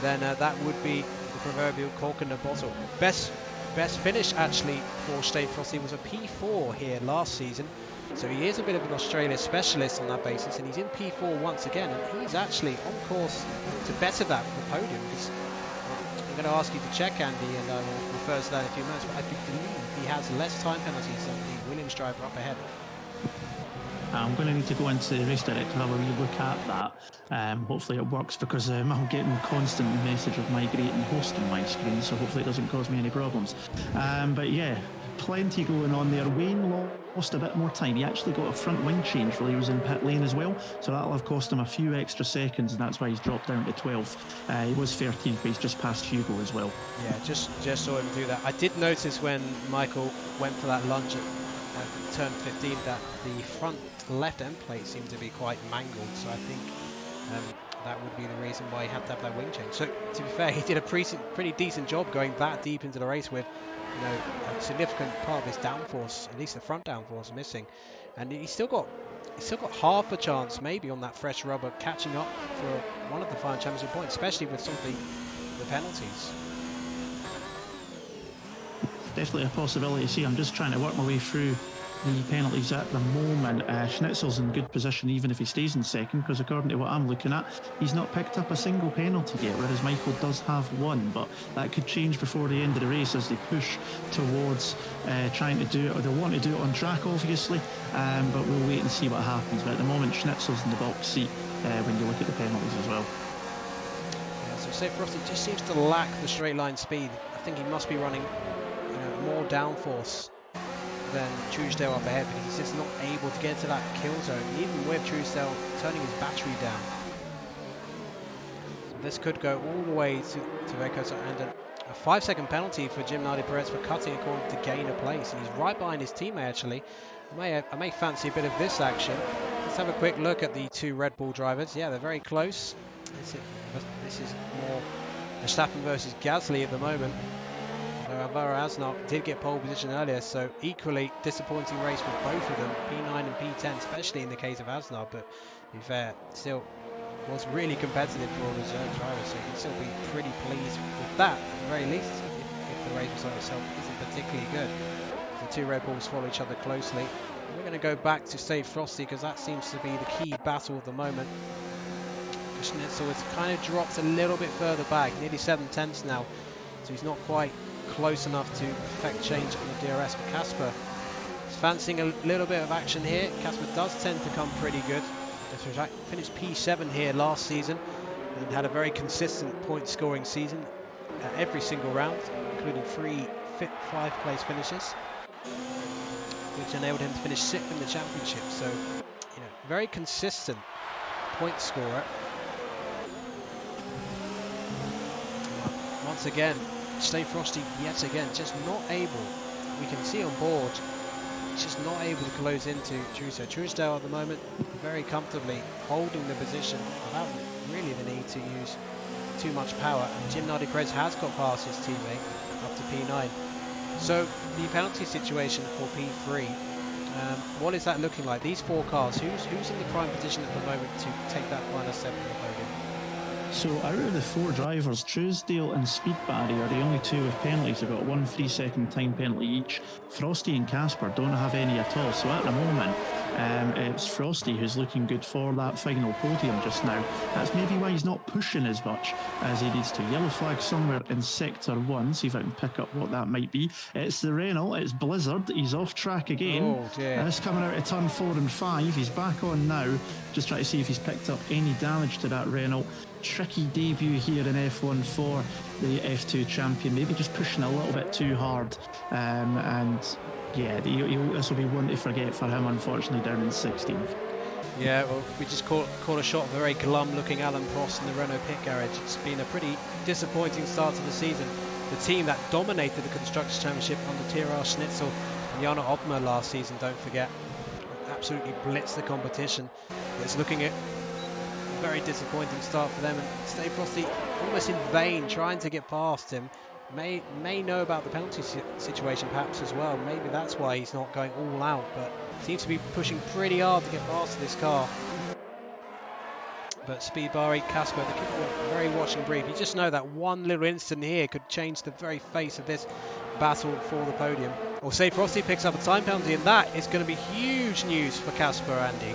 then that would be the proverbial cork in the bottle. Best finish actually for Save Frosty was a P4 here last season, so he is a bit of an Australia specialist on that basis, and he's in P4 once again, and he's actually on course to better that for the podium. I'm going to ask you to check, Andy, and I will refer to that in a few minutes, but I believe he has less time penalties than the Williams driver up ahead. I'm going to need to go into the race director and have a wee look at that. Hopefully it works, because I'm getting constant message of migrating host on my screen, so hopefully it doesn't cause me any problems. But yeah, plenty going on there. Wayne lost a bit more time. He actually got a front wing change while he was in pit lane as well, so that'll have cost him a few extra seconds, and that's why he's dropped down to 12th. He was 13th, but he's just past Hugo as well. Yeah, just saw him do that. I did notice when Michael went for that lunge at turn 15 that the front left end plate seemed to be quite mangled, so I think that would be the reason why he had to have that wing change. So to be fair, he did a pretty decent job going that deep into the race with, you know, a significant part of his downforce, at least the front downforce, missing, and he's still got half a chance maybe on that fresh rubber catching up for one of the final championship points, especially with some of the penalties. Definitely a possibility. See, I'm just trying to work my way through the penalties at the moment. Schnitzel's in good position even if he stays in second, because according to what I'm looking at, he's not picked up a single penalty yet, whereas Michael does have one, but that could change before the end of the race as they push towards trying to do it, or they want to do it on track obviously, but we'll wait and see what happens. But at the moment Schnitzel's in the box seat when you look at the penalties as well. Yeah, so Save Frosty just seems to lack the straight line speed. I think he must be running, you know, more downforce than Truesdale up ahead, because he's just not able to get to that kill zone, even with Truesdale turning his battery down. So this could go all the way to Vekosa, and a 5-second penalty for Jim Nardi Perez for cutting a corner to gain a place, and he's right behind his teammate actually. I may fancy a bit of this action. Let's have a quick look at the two Red Bull drivers. Yeah, they're very close. This is more Verstappen versus Gasly at the moment. Alvaro Asnar did get pole position earlier, so equally disappointing race for both of them, P9 and P10, especially in the case of Asnar, but to be fair, still was really competitive for a reserve driver, so you can still be pretty pleased with that, at the very least, if the race result itself isn't particularly good. The two Red Bulls follow each other closely. We're going to go back to Stay Frosty because that seems to be the key battle at the moment. Schnitzel has kind of dropped a little bit further back, nearly 7/10 now, so he's not quite close enough to affect change on the DRS. But Casper is fancying a little bit of action here. Casper does tend to come pretty good. Finished P7 here last season and had a very consistent point scoring season every single round, including 3 5th-place finishes, which enabled him to finish 6th in the championship. So, you know, very consistent point scorer. Once again, Stay Frosty yet again, just not able, we can see on board, just not able to close into Trudeau. Trudeau at the moment very comfortably holding the position without really the need to use too much power. And Jim Nardi-Perez has got past his teammate up to P9. So the penalty situation for P3, what is that looking like? These 4 cars, who's in the prime position at the moment to take that final step in the podium? So out of the 4 drivers, Truesdale and Speed Barry are the only 2 with penalties. They've got 1 3-second time penalty each. Frosty and Casper don't have any at all. So at the moment, it's Frosty who's looking good for that final podium just now. That's maybe why he's not pushing as much as he needs to. Yellow flag somewhere in sector 1. See if I can pick up what that might be. It's the Renault. It's Blizzard. He's off track again. Oh dear. It's coming out of turn 4 and 5. He's back on now. Just trying to see if he's picked up any damage to that Renault. Tricky debut here in F1 for the F2 champion, maybe just pushing a little bit too hard, and yeah, this will be one to forget for him, unfortunately, down in 16th. Yeah, well, we just caught a shot of a very glum looking Alan Prost in the Renault pit garage. It's been a pretty disappointing start to the season. The team that dominated the Constructors' Championship under Tiro Schnitzel and Jana Opmer last season, don't forget, absolutely blitzed the competition. It's looking at very disappointing start for them, and Stay Frosty almost in vain trying to get past him. May know about the penalty situation perhaps as well. Maybe that's why he's not going all out, but seems to be pushing pretty hard to get past this car. But Speed Barry, Casper, they keep a very watching brief. You just know that one little instant here could change the very face of this battle for the podium. Or Stay Frosty picks up a time penalty, and that is going to be huge news for Casper, Andy.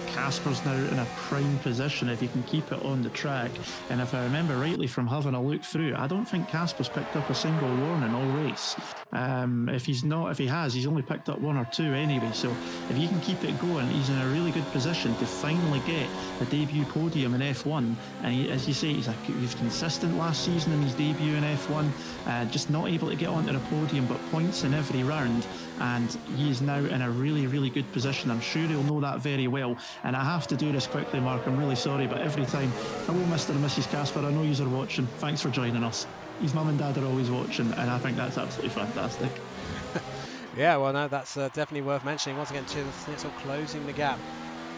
Casper's now in a prime position if he can keep it on the track, and if I remember rightly from having a look through, I don't think Casper's picked up a single warning all race. If he has, he's only picked up 1 or 2 anyway, so if he can keep it going, he's in a really good position to finally get a debut podium in F1. And as you say, he was consistent last season in his debut in F1, just not able to get onto the podium, but points in every round, and he is now in a really, really good position. I'm sure he'll know that very well. And I have to do this quickly, Mark, I'm really sorry, but every time, hello Mr. and Mrs. Casper, I know you are watching, thanks for joining us. His mum and dad are always watching, and I think that's absolutely fantastic. Yeah, well, no, that's definitely worth mentioning. Once again, Schnitzel closing the gap.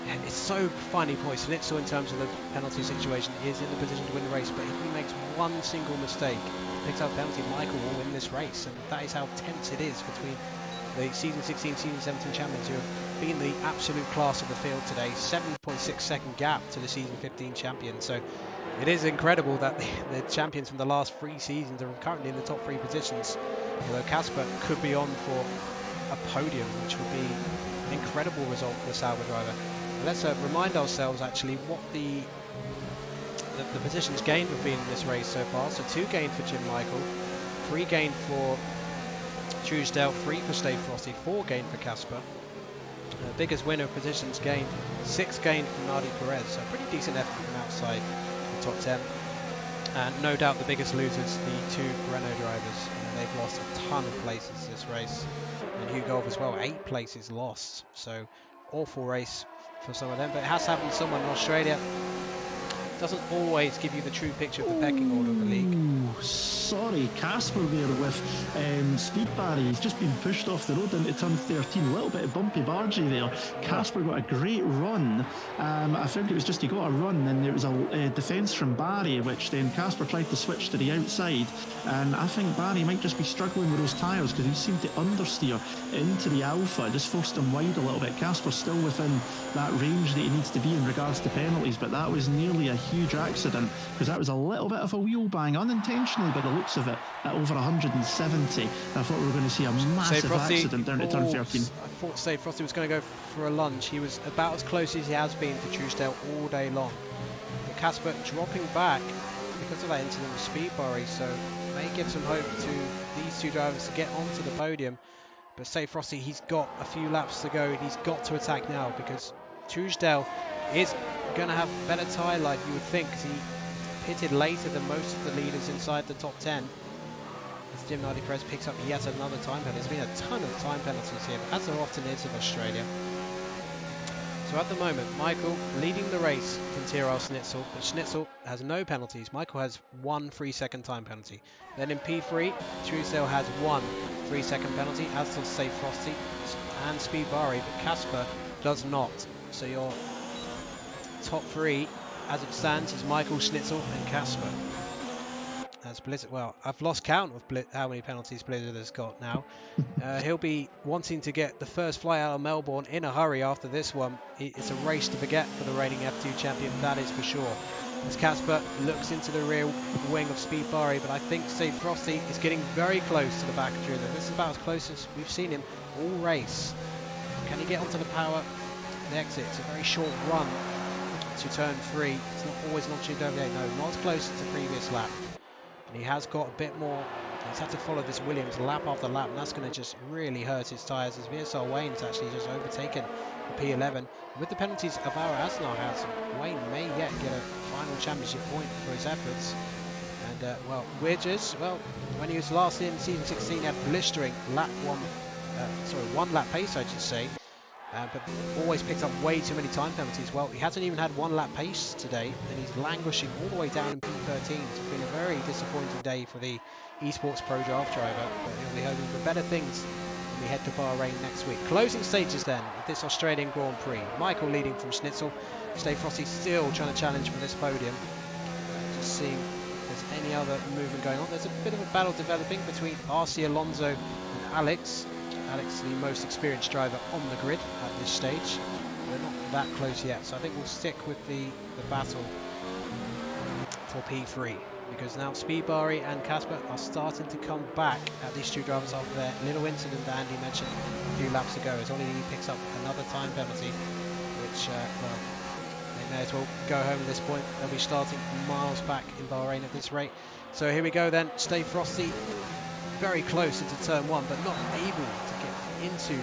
And it's so funny point. Schnitzel, in terms of the penalty situation, is in the position to win the race, but if he makes one single mistake, picks up a penalty, Michael will win this race. And that is how tense it is between the Season 16, Season 17 champions, who have been the absolute class of the field today. 7.6 second gap to the Season 15 champion. So it is incredible that the champions from the last 3 seasons are currently in the top 3 positions. Although Casper could be on for a podium, which would be an incredible result for the Sauber driver. But let's remind ourselves actually what the positions gained have been in this race so far. So 2 gained for Jim Michael, 3 gained for Truesdale, 3 for Stay Frosty, 4 gained for Casper. Biggest winner of positions gained, 6 gained from Nardi-Perez, so pretty decent effort from outside the top 10. And no doubt the biggest losers, the 2 Renault drivers. They've lost a ton of places this race. And Hugh Golf as well, 8 places lost. So awful race for some of them, but it has happened to someone in Australia. Doesn't always give you the true picture of the pecking order of the league. Sorry, Casper there with Speed Barry. He's just been pushed off the road into turn 13. A little bit of bumpy bargey there. Casper got a great run. I think it was just he got a run, and there was a defence from Barry, which then Casper tried to switch to the outside. And I think Barry might just be struggling with those tyres because he seemed to understeer into the Alpha. Just forced him wide a little bit. Casper's still within that range that he needs to be in regards to penalties, but that was nearly a huge accident, because that was a little bit of a wheel bang, unintentionally by the looks of it, at over 170. I thought we were going to see a massive accident down to turn 13. I thought Save Frosty was going to go for a lunge. He was about as close as he has been to Truesdale all day long. But Casper dropping back because of that incident with Speedbarry, so may give some hope to these two drivers to get onto the podium. But Save Frosty, he's got a few laps to go. He's got to attack now, because Truesdale is going to have better tyre life, you would think, because he pitted later than most of the leaders inside the top 10. As Jim Nardi-Perez picks up yet another time penalty. There's been a ton of time penalties here, as there often is in Australia. So at the moment, Michael leading the race from Tyrrell Schnitzel, but Schnitzel has no penalties. Michael has 1 3-second time penalty. Then in P3, Truesdale has 1 3-second penalty, as does Save Frosty and Speedbarry, but Casper does not. So your top 3, as it stands, is Michael, Schnitzel and Casper. As Blizzard, well, I've lost count of how many penalties Blizzard has got now. He'll be wanting to get the first fly out of Melbourne in a hurry after this one. It's a race to forget for the reigning F2 champion, that is for sure. As Casper looks into the rear wing of Speedbarry, but I think Save Frosty is getting very close to the back of Truesdale. This is about as close as we've seen him all race. Can he get onto the power? The exit, it's a very short run to turn 3. It's not always an opportunity over there. No, not as close as the previous lap. And he has got a bit more. He's had to follow this Williams lap after lap, and that's going to just really hurt his tyres, as VSR Wayne's actually just overtaken the P11. With the penalties Avara Asnar has, Wayne may yet get a final championship point for his efforts. And well, Widgers, well, when he was last in season 16, he had blistering one lap pace, I should say. But always picks up way too many time penalties. Well, he hasn't even had 1 lap pace today, and he's languishing all the way down in P13. It's been a very disappointing day for the esports pro draft driver, but he'll be hoping for better things when we head to Bahrain next week. Closing stages then of this Australian Grand Prix. Michael leading from Schnitzel. Save Frosty still trying to challenge for this podium. Just seeing if there's any other movement going on. There's a bit of a battle developing between RC Alonso and Alex. Alex, the most experienced driver on the grid at this stage. We're not that close yet, so I think we'll stick with the battle for P3, because now Speedbarry and Casper are starting to come back at these two drivers after their little incident that Andy mentioned a few laps ago, as only he picks up another time penalty, which, well, they may as well go home at this point. They'll be starting miles back in Bahrain at this rate. So here we go then. Stay Frosty very close into turn 1, but not able to get into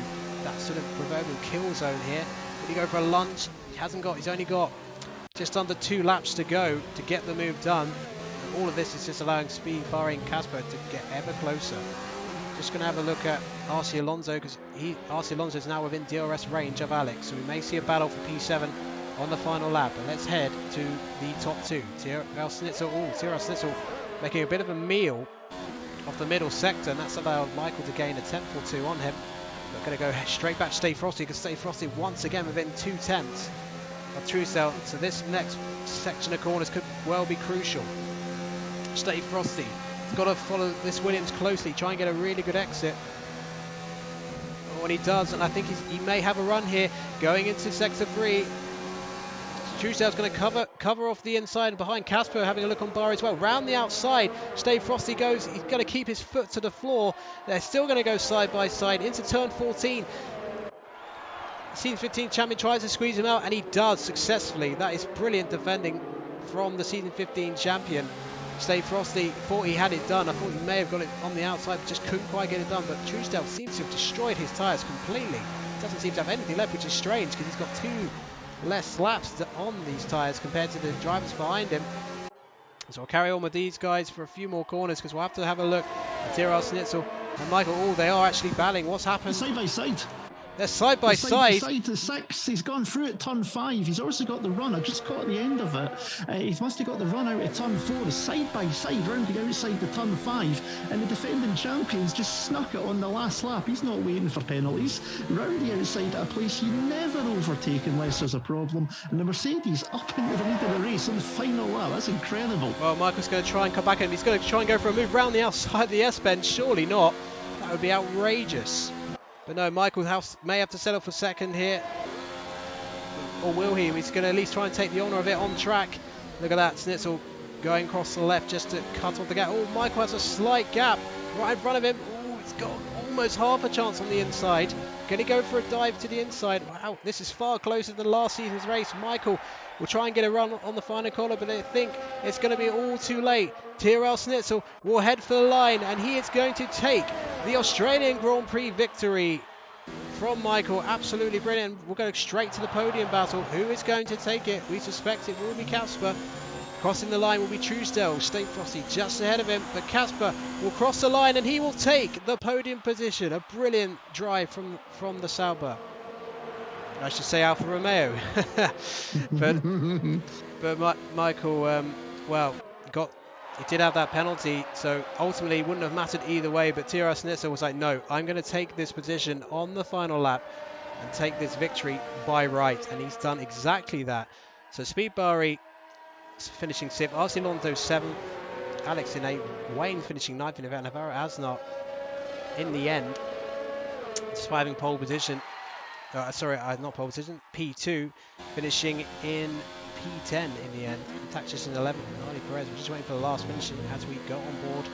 that sort of proverbial kill zone here. Did he go for a lunge? He's only got just under 2 laps to go to get the move done. And all of this is just allowing Speedbarry and Casper to get ever closer. Just going to have a look at RC Alonso, because RC Alonso is now within DRS range of Alex, so we may see a battle for P7 on the final lap. But let's head to the top 2. Tyrrell Schnitzel making a bit of a meal off the middle sector, and that's allowed Michael to gain a 10th or 2 on him. We're going to go straight back to Stay Frosty, because Stay Frosty once again within 2 tenths of Truesdale. So this next section of corners could well be crucial. Stay Frosty has got to follow this Williams closely, try and get a really good exit. When he does, and I think he may have a run here going into sector 3. Truesdale's going to cover off the inside, and behind Casper having a look on bar as well. Round the outside, Stay Frosty goes. He's going to keep his foot to the floor. They're still going to go side by side into turn 14. Season 15 champion tries to squeeze him out, and he does successfully. That is brilliant defending from the season 15 champion. Stay Frosty thought he had it done. I thought he may have got it on the outside, but just couldn't quite get it done. But Truesdale seems to have destroyed his tyres completely. Doesn't seem to have anything left, which is strange, because he's got 2 less laps on these tyres compared to the drivers behind him. So I'll carry on with these guys for a few more corners, because we'll have to have a look at Tyrrell Schnitzel and Michael. Oh, they are actually battling. What's happened? Side by side. They're side by side. Side to 6. He's gone through at turn 5. He's also got the run. I just caught the end of it. He must have got the run out at turn 4. Side by side, rounding outside the turn 5. And the defending champions just snuck it on the last lap. He's not waiting for penalties. Round the outside at a place you never overtake unless there's a problem. And the Mercedes up into the lead of the race on the final lap. That's incredible. Well, Michael's going to try and come back, and he's going to try and go for a move round the outside of the S-bend. Surely not. That would be outrageous. But no, Michael may have to settle for second here. Or will he? He's going to at least try and take the honour of it on track. Look at that, Schnitzel going across the left just to cut off the gap. Oh, Michael has a slight gap right in front of him. Oh, it's got almost half a chance on the inside. Can he go for a dive to the inside? Wow, this is far closer than last season's race. Michael will try and get a run on the final corner, but I think it's going to be all too late. Tyrrell Schnitzel will head for the line, and he is going to take the Australian Grand Prix victory from Michael. Absolutely brilliant. We'll go straight to the podium battle. Who is going to take it? We suspect it will be Casper. Crossing the line will be Truesdale. Stay Frosty just ahead of him, but Casper will cross the line and he will take the podium position. A brilliant drive from the Sauber. I should say Alfa Romeo. but Michael, well, he did have that penalty, so ultimately it wouldn't have mattered either way, but Tyrrell Schnitzel was like, no, I'm going to take this position on the final lap and take this victory by right, and he's done exactly that. So Speed Bari finishing 6th, RC Alonso 7th, Alex in 8th, Wayne finishing 9th in the event, Navarro Asnar in the end, surviving pole position, not pole position, P2, finishing in P10 in the end. Tatchis in 11th, Harley Perez. We're just waiting for the last finishing as we go on board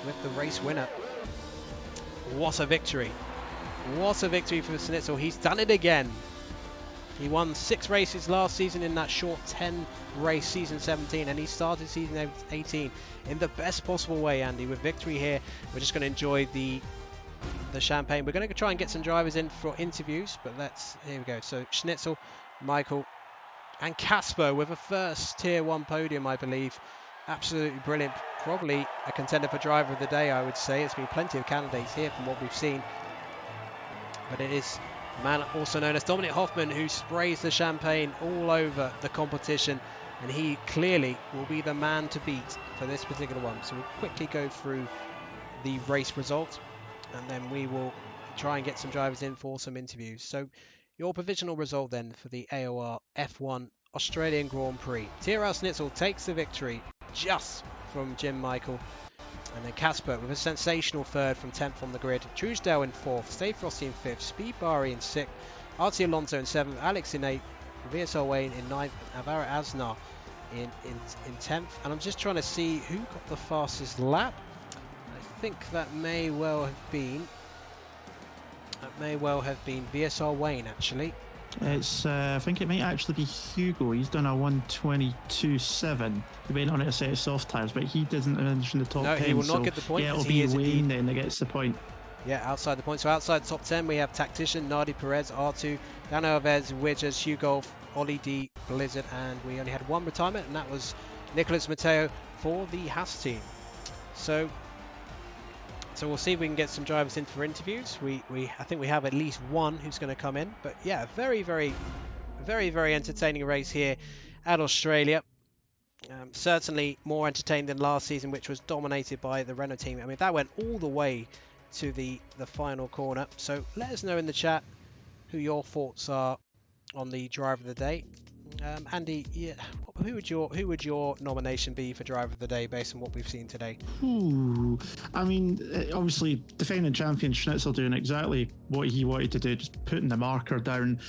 with the race winner. What a victory! What a victory for Schnitzel. He's done it again. He won 6 races last season in that short 10 race season 17, and he started season 18 in the best possible way, Andy, with victory here. We're just going to enjoy the champagne. We're going to try and get some drivers in for interviews, but here we go. So Schnitzel, Michael and Casper with a first tier 1 podium, I believe. Absolutely brilliant. Probably a contender for driver of the day, I would say. It's been plenty of candidates here from what we've seen, but it is a man also known as Dominic Hoffman who sprays the champagne all over the competition, and he clearly will be the man to beat for this particular one. So we'll quickly go through the race results, and then we will try and get some drivers in for some interviews. So your provisional result then for the AOR F1 Australian Grand Prix. Tyrrell Schnitzel takes the victory just from Jim Michael. And then Casper with a sensational 3rd from 10th on the grid. Truesdale in 4th, Stay Frosty in 5th, Speed Bari in 6th, RT Alonso in 7th, Alex in 8th, VSL Wayne in 9th, Navarro Asnar in 10th. And I'm just trying to see who got the fastest lap. I think that may well have been VSR Wayne, actually. It's I think it might actually be Hugo. He's done a 1:22.7. He went on it a set of soft tyres, but he doesn't mention the top 10. No, he will not get the point. Yeah, it'll be Wayne then that gets the point. Yeah, outside the point. So outside the top 10, we have Tactician, Nardi Perez, R2, Dano Alves, Widgers, Hugo, Ollie D, Blizzard, and we only had one retirement, and that was Nicholas Matteo for the Haas team. So we'll see if we can get some drivers in for interviews. I think we have at least one who's going to come in. But yeah, very, very entertaining race here at Australia. Certainly more entertaining than last season, which was dominated by the Renault team. I mean, that went all the way to the final corner. So let us know in the chat who your thoughts are on the driver of the day. Andy, yeah, who would your nomination be for driver of the day based on what we've seen today? I mean, obviously defending champion Schnitzel doing exactly what he wanted to do, just putting the marker down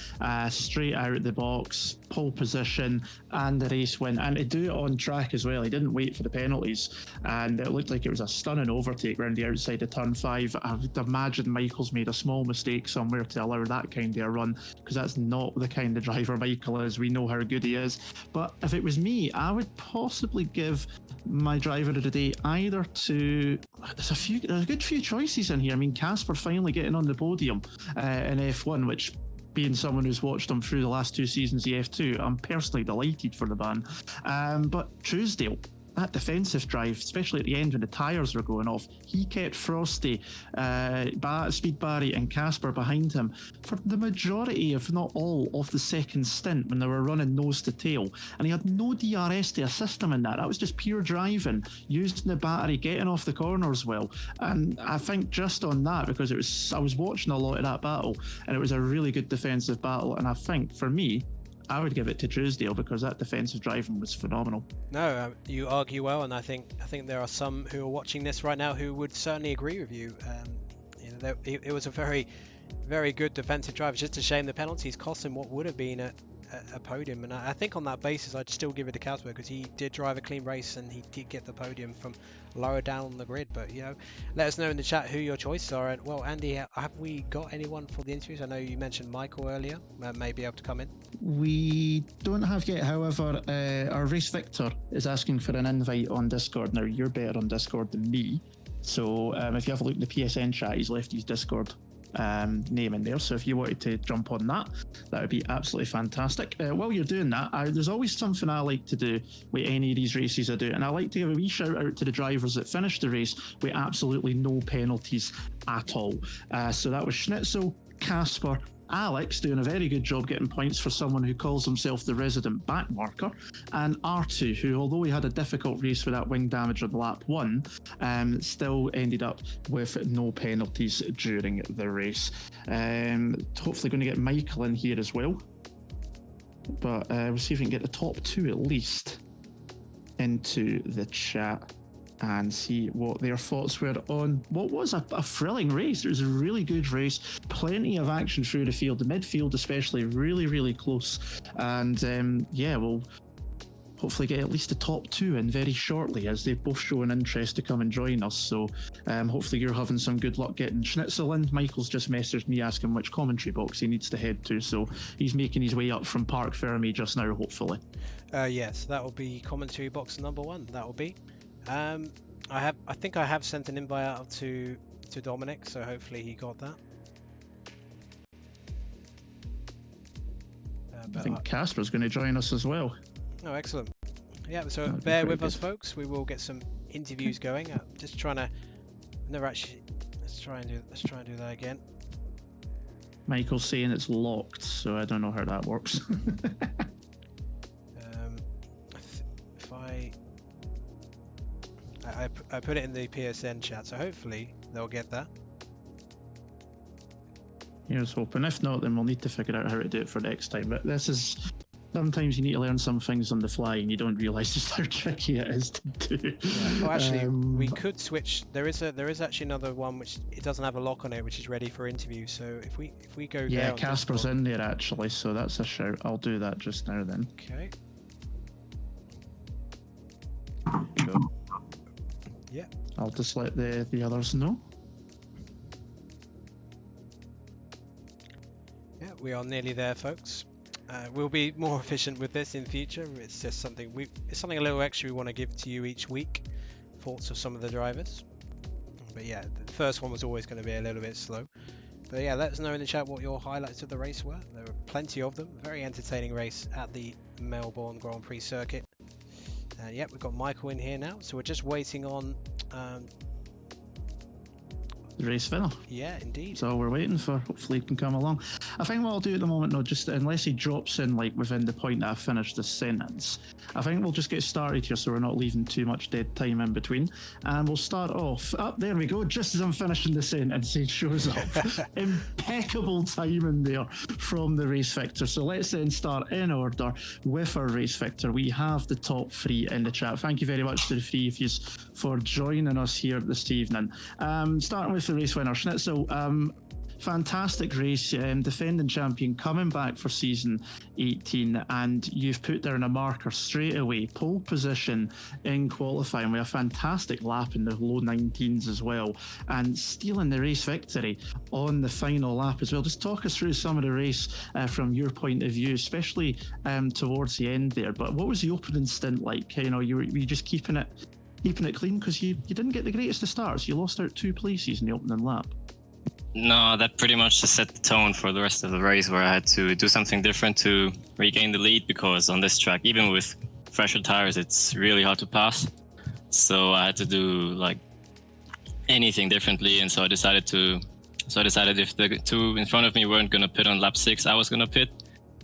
straight out the box, pole position and the race win, and to do it on track as well. He didn't wait for the penalties, and it looked like it was a stunning overtake around the outside of turn 5. I would imagine Michael's made a small mistake somewhere to allow that kind of a run, because that's not the kind of driver Michael is. We know how good he is. But if it was me, I would possibly give my driver of the day either to... There's a good few choices in here. I mean, Casper finally getting on the podium in F1, which, being someone who's watched him through the last 2 seasons of F2, I'm personally delighted for the man. But Truesdale, that defensive drive, especially at the end when the tyres were going off, he kept Frosty, Speed Bari and Casper behind him for the majority, if not all, of the second stint when they were running nose to tail. And he had no DRS to assist him in that. That was just pure driving, using the battery, getting off the corners well. And I think just on that, because I was watching a lot of that battle, and it was a really good defensive battle. And I think for me, I would give it to Truesdale, because that defensive driving was phenomenal. No, you argue well, and I think there are some who are watching this right now who would certainly agree with you. It was a very, very good defensive drive. It's just a shame the penalties cost him what would have been a podium, and I think on that basis I'd still give it to Casper because he did drive a clean race and he did get the podium from lower down on the grid. But you know, let us know in the chat who your choices are. And well, Andy, have we got anyone for the interviews? I know you mentioned Michael earlier, may be able to come in. We don't have yet, however. Our race Victor is asking for an invite on Discord. Now, you're better on Discord than me, so if you have a look in the PSN chat, he's left his Discord name in there, so if you wanted to jump on that would be absolutely fantastic. While you're doing that, there's always something I like to do with any of these races I do, and I like to give a wee shout out to the drivers that finished the race with absolutely no penalties at all. So that was Schnitzel, Casper, Alex doing a very good job getting points for someone who calls himself the resident backmarker, and R2, who, although he had a difficult race with that wing damage on lap 1, still ended up with no penalties during the race. Hopefully going to get Michael in here as well, but we'll see if we can get the top 2 at least into the chat and see what their thoughts were on what was a thrilling race. It was a really good race, plenty of action through the field, the midfield especially really close, and yeah, we'll hopefully get at least the top 2 in very shortly, as they've both shown interest to come and join us. So hopefully you're having some good luck getting Schnitzel in. Michael's just messaged me asking which commentary box he needs to head to, so he's making his way up from Park Fermi just now, hopefully. Yes, that will be commentary box number 1. That will be. I think I have sent an invite out to Dominic, so hopefully he got that. I think Casper's going to join us as well. Oh, excellent. Yeah, so bear with us, folks. We will get some interviews going. Just trying to let's try and do that again. Michael's saying it's locked, so I don't know how that works. If I put it in the PSN chat, so hopefully they'll get that. Here's hoping. If not, then we'll need to figure out how to do it for next time. But this is, sometimes you need to learn some things on the fly and you don't realise just how tricky it is to do. Yeah. Oh, actually, we could switch. There is actually another one which it doesn't have a lock on it, which is ready for interview. So if we go yeah, Casper's in there actually, so that's a shout. I'll do that just now then. Okay. Go. Yeah. I'll just let the others know. Yeah, we are nearly there, folks. We'll be more efficient with this in future. It's just something it's something a little extra we want to give to you each week. Thoughts of some of the drivers. But yeah, the first one was always going to be a little bit slow. But yeah, let us know in the chat what your highlights of the race were. There were plenty of them. Very entertaining race at the Melbourne Grand Prix circuit. And yeah, we've got Michael in here now, so we're just waiting on the race winner. Yeah, indeed. So we're waiting for, hopefully he can come along. I think what I'll do at the moment, no, just unless he drops in like within the point that I finished the sentence, I think we'll just get started here so we're not leaving too much dead time in between. And we'll start off, there we go, just as I'm finishing the sentence, he shows up. Impeccable timing there from the race victor. So let's then start in order with our race victor. We have the top 3 in the chat. Thank you very much to the 3 of you for joining us here this evening. Starting with the race winner, Schnitzel. Fantastic race, defending champion, coming back for season 18, and you've put down a marker straight away. Pole position in qualifying with a fantastic lap in the low 19s as well, and stealing the race victory on the final lap as well. Just talk us through some of the race from your point of view, especially towards the end there. But what was the opening stint like? You know, you were just keeping it clean because you didn't get the greatest of starts. You lost out 2 places in the opening lap. No, that pretty much just set the tone for the rest of the race, where I had to do something different to regain the lead, because on this track, even with fresher tires, it's really hard to pass. So I had to do like anything differently, and so I decided if the 2 in front of me weren't going to pit on lap 6, I was going to pit,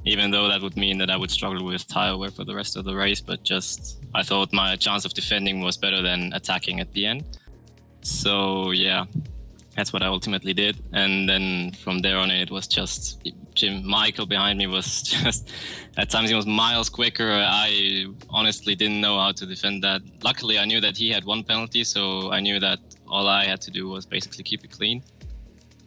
even though that would mean that I would struggle with tire wear for the rest of the race. But just, I thought my chance of defending was better than attacking at the end. So yeah, that's what I ultimately did. And then from there on, it was just Michael behind me was just, at times he was miles quicker. I honestly didn't know how to defend that. Luckily, I knew that he had 1 penalty, so I knew that all I had to do was basically keep it clean,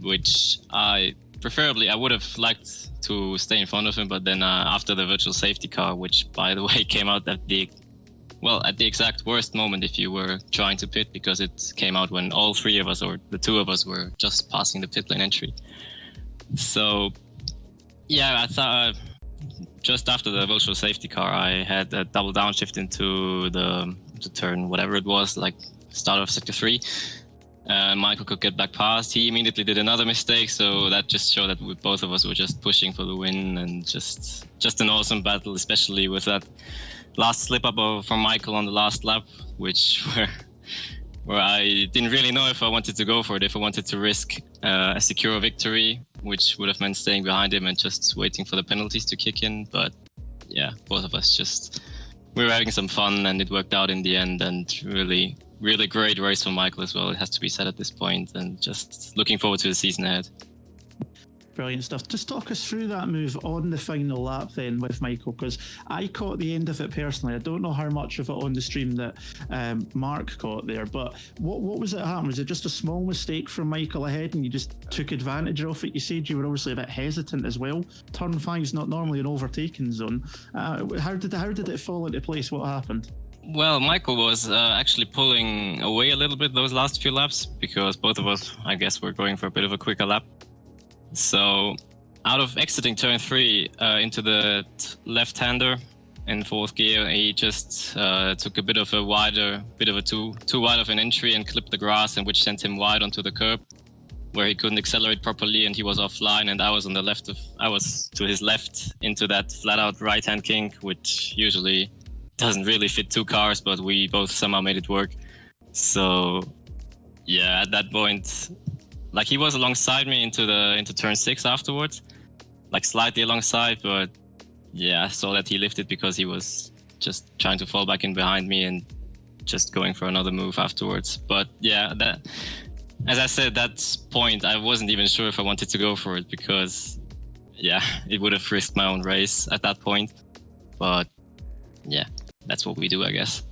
which I preferably I would have liked to stay in front of him, but then after the virtual safety car, which by the way came out at the exact worst moment if you were trying to pit, because it came out when all three of us, or the two of us, were just passing the pit lane entry. So yeah, I thought just after the virtual safety car, I had a double downshift into the turn, whatever it was, like start of sector 3. Michael could get back past. He immediately did another mistake, so that just showed that both of us were just pushing for the win, and just an awesome battle, especially with that last slip up from Michael on the last lap, which where I didn't really know if I wanted to go for it, if I wanted to risk a secure victory, which would have meant staying behind him and just waiting for the penalties to kick in. But yeah, both of us we were having some fun, and it worked out in the end, and really great race for Michael as well, it has to be said at this point, and just looking forward to the season ahead. Brilliant stuff. Just talk us through that move on the final lap then with Michael, because I caught the end of it personally. I don't know how much of it on the stream that Mark caught there, but what was it happening? Was it just a small mistake from Michael ahead and you just took advantage of it? You said you were obviously a bit hesitant as well. Turn 5's not normally an overtaking zone. How did it fall into place? What happened? Well, Michael was actually pulling away a little bit those last few laps, because both of us, I guess, were going for a bit of a quicker lap. So out of exiting turn 3 into the left-hander in 4th gear, he just took a bit of a too wide of an entry and clipped the grass, and which sent him wide onto the curb, where he couldn't accelerate properly, and he was offline, and I was to his left into that flat-out right-hand kink, which usually doesn't really fit 2 cars, but we both somehow made it work. So yeah, at that point, like, he was alongside me into turn 6 afterwards, like slightly alongside, but yeah, I saw that he lifted because he was just trying to fall back in behind me and just going for another move afterwards. But yeah, that, as I said, that point, I wasn't even sure if I wanted to go for it, because yeah, it would have risked my own race at that point. But yeah, that's what we do, I guess.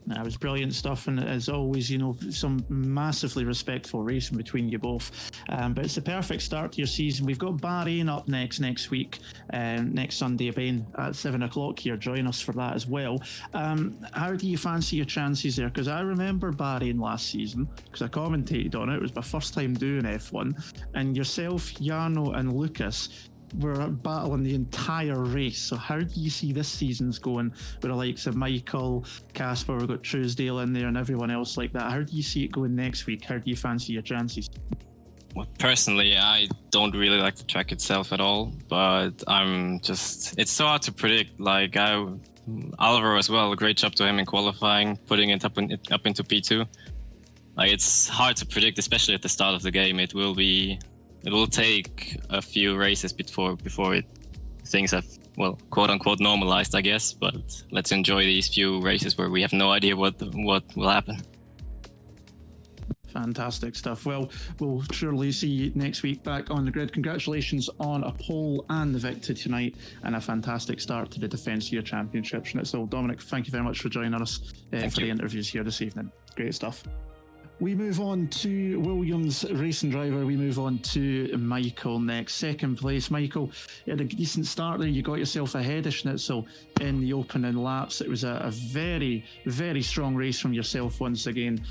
That was brilliant stuff, and as always, you know, some massively respectful racing between you both. But it's the perfect start to your season. We've got Bahrain up next week, next Sunday, Ben, at 7 o'clock here. Join us for that as well. How do you fancy your chances there? Because I remember Bahrain last season, because I commentated on it. It was my first time doing F1, and yourself, Jarno, and Lucas were battling the entire race. So how do you see this season's going with the likes of Michael, Casper, we've got Truesdale in there, and everyone else like that? How do you see it going next week? How do you fancy your chances? Well, personally, I don't really like the track itself at all, but it's so hard to predict. Like, Alvaro as well, a great job to him in qualifying, putting it up into P2. Like, it's hard to predict, especially at the start of the game. It will take a few races before things have, well, quote unquote, normalized, I guess. But let's enjoy these few races where we have no idea what will happen. Fantastic stuff. Well, we'll surely see you next week back on the grid. Congratulations on a pole and the victory tonight, and a fantastic start to the Defence of your Championship. So, Dominic, thank you very much for joining us for the interviews here this evening. Great stuff. We move on to Williams racing driver. We move on to Michael next. Second place. Michael, you had a decent start there. You got yourself ahead of Schnitzel in the opening laps. It was a very, very strong race from yourself once again.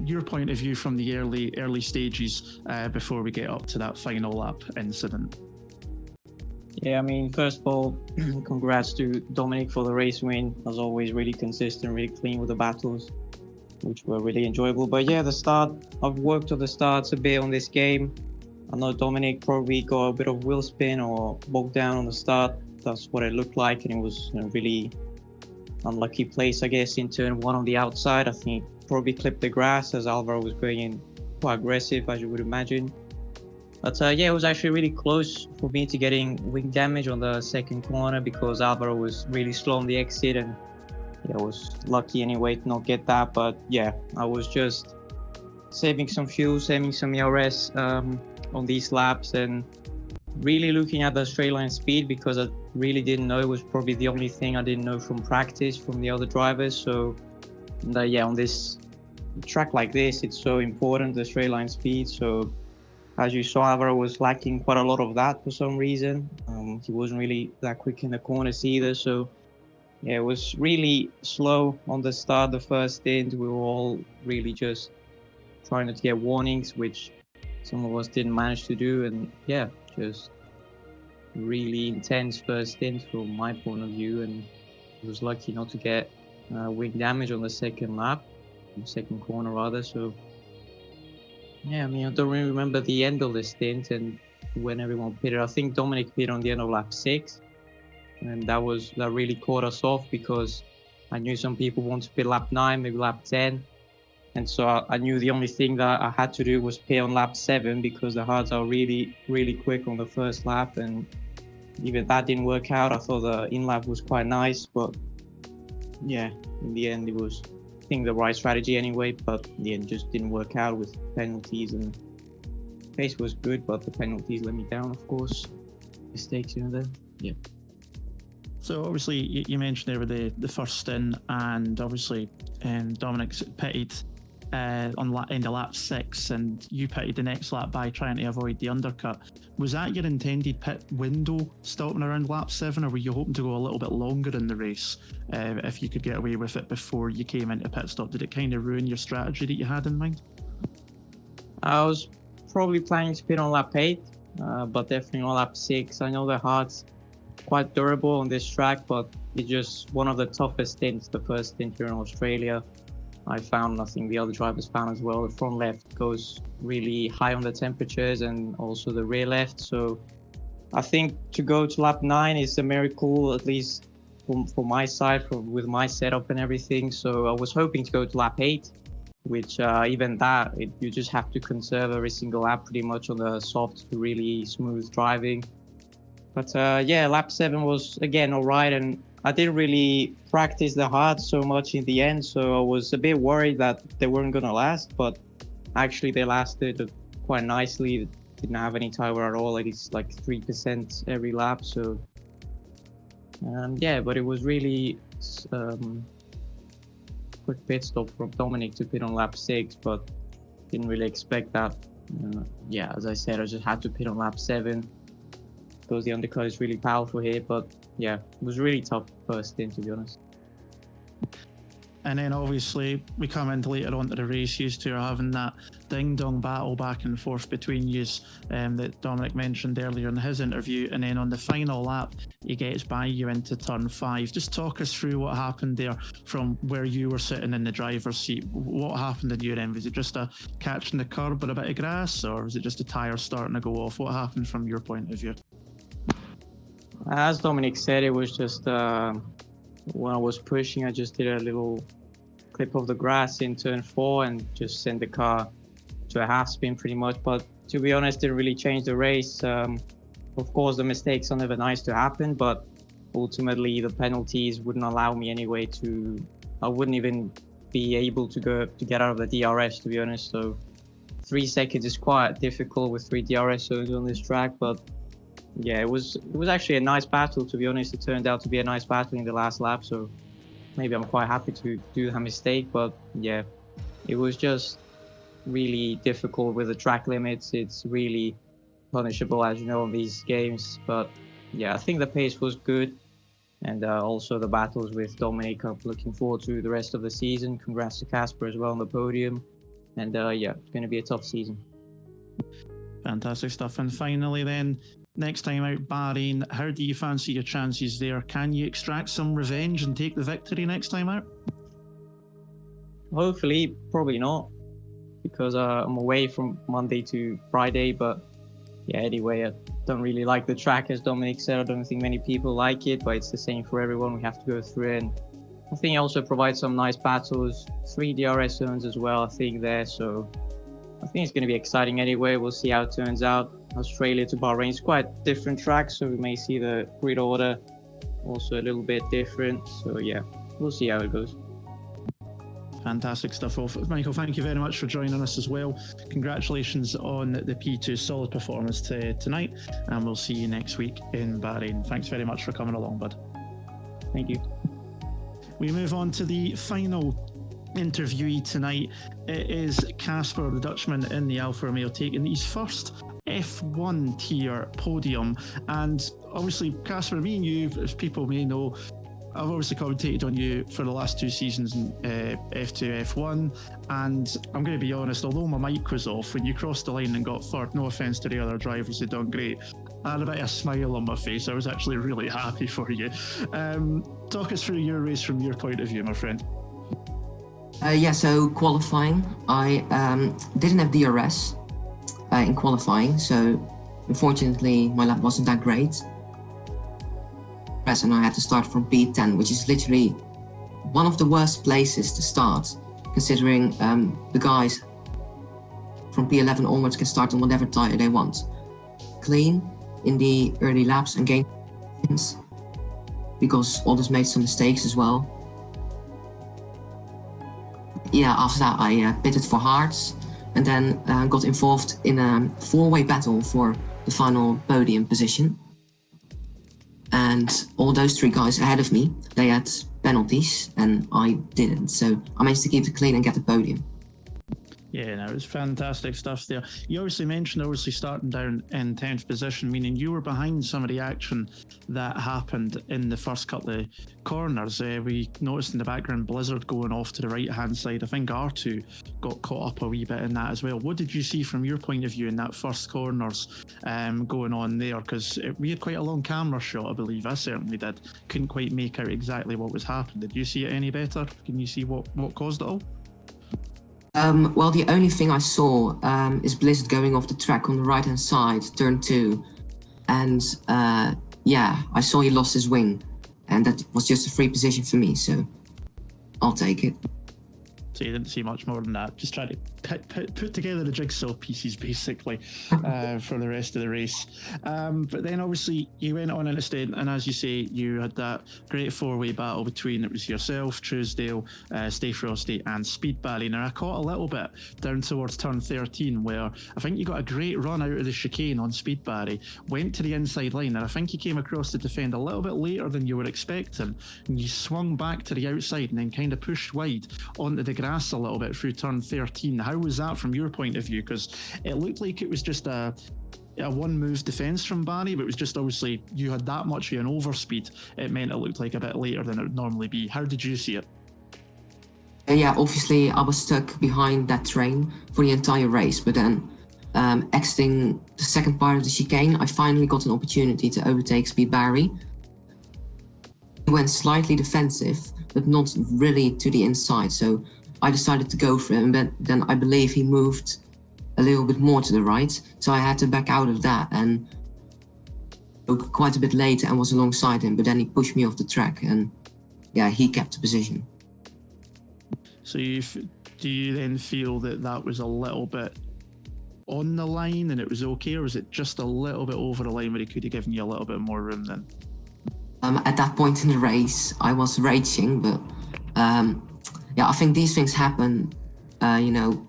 Your point of view from the early stages before we get up to that final lap incident. Yeah, I mean, first of all, congrats to Dominic for the race win. As always, really consistent, really clean with the battles, which were really enjoyable. But yeah, the start, I've worked on the starts a bit on this game. I know Dominic probably got a bit of wheel spin or bogged down on the start. That's what it looked like, and it was a really unlucky place, I guess, in turn 1 on the outside. I think probably clipped the grass as Alvaro was going in quite aggressive, as you would imagine. But yeah, it was actually really close for me to getting wing damage on the second corner, because Alvaro was really slow on the exit, and yeah, I was lucky anyway to not get that. But yeah, I was just saving some fuel, saving some ERS on these laps, and really looking at the straight line speed, because I really didn't know. It was probably the only thing I didn't know from practice from the other drivers. So yeah, on this track like this, it's so important, the straight line speed. So as you saw, Alvaro was lacking quite a lot of that for some reason. He wasn't really that quick in the corners either, so yeah, it was really slow on the start. The first stint, we were all really just trying to get warnings, which some of us didn't manage to do, and yeah, just really intense first stint from my point of view, and I was lucky not to get wing damage on the second lap, second corner rather. So yeah, I mean, I don't really remember the end of the stint and when everyone pitted. I think Dominic pitted on the end of lap 6, and that really caught us off because I knew some people wanted to pit lap 9, maybe lap 10. And so I knew the only thing that I had to do was pit on lap 7 because the hards are really, really quick on the first lap. And even that didn't work out. I thought the in-lap was quite nice, but yeah, in the end, it was, I think, the right strategy anyway. But in the end, just didn't work out with penalties, and pace was good, but the penalties let me down, of course. Mistakes here and there. Yeah. So obviously you mentioned there with the first stint, and obviously Dominic's pitted on end of lap 6, and you pitted the next lap by trying to avoid the undercut. Was that your intended pit window, stopping around lap 7, or were you hoping to go a little bit longer in the race if you could get away with it before you came into pit stop? Did it kind of ruin your strategy that you had in mind? I was probably planning to pit on lap 8, but definitely on lap 6. I know the hard's quite durable on this track, but it's just one of the toughest stints. The first stint here in Australia, I found, I think the other drivers found as well, the front left goes really high on the temperatures, and also the rear left. So I think to go to lap 9 is a miracle, at least for my side, with my setup and everything. So I was hoping to go to lap 8, which even that, you just have to conserve every single lap pretty much on the soft to really smooth driving. But yeah, lap 7 was again all right, and I didn't really practice the hard so much in the end, so I was a bit worried that they weren't going to last, but actually they lasted quite nicely. Didn't have any tire wear at all. It's like 3% every lap, so yeah, but it was really quick pit stop from Dominic to pit on lap 6, but didn't really expect that. Yeah, as I said, I just had to pit on lap 7 because the undercut is really powerful here. But yeah, it was really tough first stint, to be honest. And then obviously we come into later on to the race, you two are having that ding-dong battle back and forth between you that Dominic mentioned earlier in his interview. And then on the final lap, he gets by you into turn 5. Just talk us through what happened there from where you were sitting in the driver's seat. What happened in your end? Was it just a catching the curb with a bit of grass, or was it just a tyre starting to go off? What happened from your point of view? As Dominic said, it was just when I was pushing, I just did a little clip of the grass in turn 4 and just sent the car to a half spin pretty much. But to be honest, didn't really change the race. Of course, the mistakes are never nice to happen, but ultimately the penalties wouldn't allow me anyway I wouldn't even be able to get out of the DRS, to be honest. So 3 seconds is quite difficult with 3 DRS zones on this track, but yeah, it was actually a nice battle, to be honest. It turned out to be a nice battle in the last lap, so maybe I'm quite happy to do that mistake. But yeah, it was just really difficult with the track limits. It's really punishable, as you know, in these games. But yeah, I think the pace was good, and also the battles with Dominic. I'm looking forward to the rest of the season. Congrats to Casper as well on the podium, and yeah, it's going to be a tough season. Fantastic stuff. And finally then, next time out, Bahrain, how do you fancy your chances there? Can you extract some revenge and take the victory next time out? Hopefully, probably not, because I'm away from Monday to Friday. But yeah, anyway, I don't really like the track, as Dominic said. I don't think many people like it, but it's the same for everyone. We have to go through it. And I think it also provides some nice battles, 3 DRS zones as well, I think, there. So I think it's going to be exciting anyway. We'll see how it turns out. Australia to Bahrain is quite different tracks, so we may see the grid order also a little bit different. So yeah, we'll see how it goes. Fantastic stuff. Well, Michael, thank you very much for joining us as well. Congratulations on the P2 solid performance tonight, and we'll see you next week in Bahrain. Thanks very much for coming along, bud. Thank you. We move on to the final interviewee tonight. It is Casper, the Dutchman in the Alfa Romeo, taking his first F1 tier podium. And obviously, Casper, me and you, as people may know, I've obviously commentated on you for the last 2 seasons in F2, F1, and I'm going to be honest, although my mic was off, when you crossed the line and got third, no offence to the other drivers, they've done great, I had a bit of a smile on my face. I was actually really happy for you. Talk us through your race from your point of view, my friend. Yeah, so qualifying, I didn't have DRS in qualifying, so unfortunately my lap wasn't that great. And I had to start from P10, which is literally one of the worst places to start, considering the guys from P11 onwards can start on whatever tire they want. Clean in the early laps and gain points, because others made some mistakes as well. Yeah, after that I pitted for hards and then got involved in a 4-way battle for the final podium position. And all those 3 guys ahead of me, they had penalties and I didn't. So I managed to keep it clean and get the podium. Yeah, no, it was fantastic stuff there. You obviously mentioned starting down in 10th position, meaning you were behind some of the action that happened in the first couple of corners. We noticed in the background Blizzard going off to the right-hand side. I think R2 got caught up a wee bit in that as well. What did you see from your point of view in that first corners going on there? Because we had quite a long camera shot, I believe. I certainly did. Couldn't quite make out exactly what was happening. Did you see it any better? Can you see what caused it all? Well, the only thing I saw is Blizzard going off the track on the right-hand side, turn 2. And yeah, I saw he lost his wing. And that was just a free position for me, so I'll take it. So you didn't see much more than that. Just trying to put together the jigsaw pieces, basically, for the rest of the race. But then, obviously, you went on into state, and as you say, you had that great 4-way battle between, it was yourself, Truesdale, Stay Frosty, and Speed Barry. Now, I caught a little bit down towards turn 13, where I think you got a great run out of the chicane on Speed Barry, went to the inside line, and I think you came across the defend a little bit later than you were expecting, and you swung back to the outside and then kind of pushed wide onto the grass a little bit through turn 13. How was that from your point of view? Because it looked like it was just a one-move defence from Barry, but it was just obviously you had that much of an overspeed. It meant it looked like a bit later than it would normally be. How did you see it? Yeah, obviously I was stuck behind that train for the entire race, but then exiting the second part of the chicane, I finally got an opportunity to overtake Speed Barry. He went slightly defensive, but not really to the inside, so I decided to go for him, but then I believe he moved a little bit more to the right, so I had to back out of that and quite a bit later and was alongside him, but then he pushed me off the track and yeah, he kept the position. So do you then feel that that was a little bit on the line and it was okay, or was it just a little bit over the line where he could have given you a little bit more room then? At that point in the race, I was raging, but yeah, I think these things happen, you know,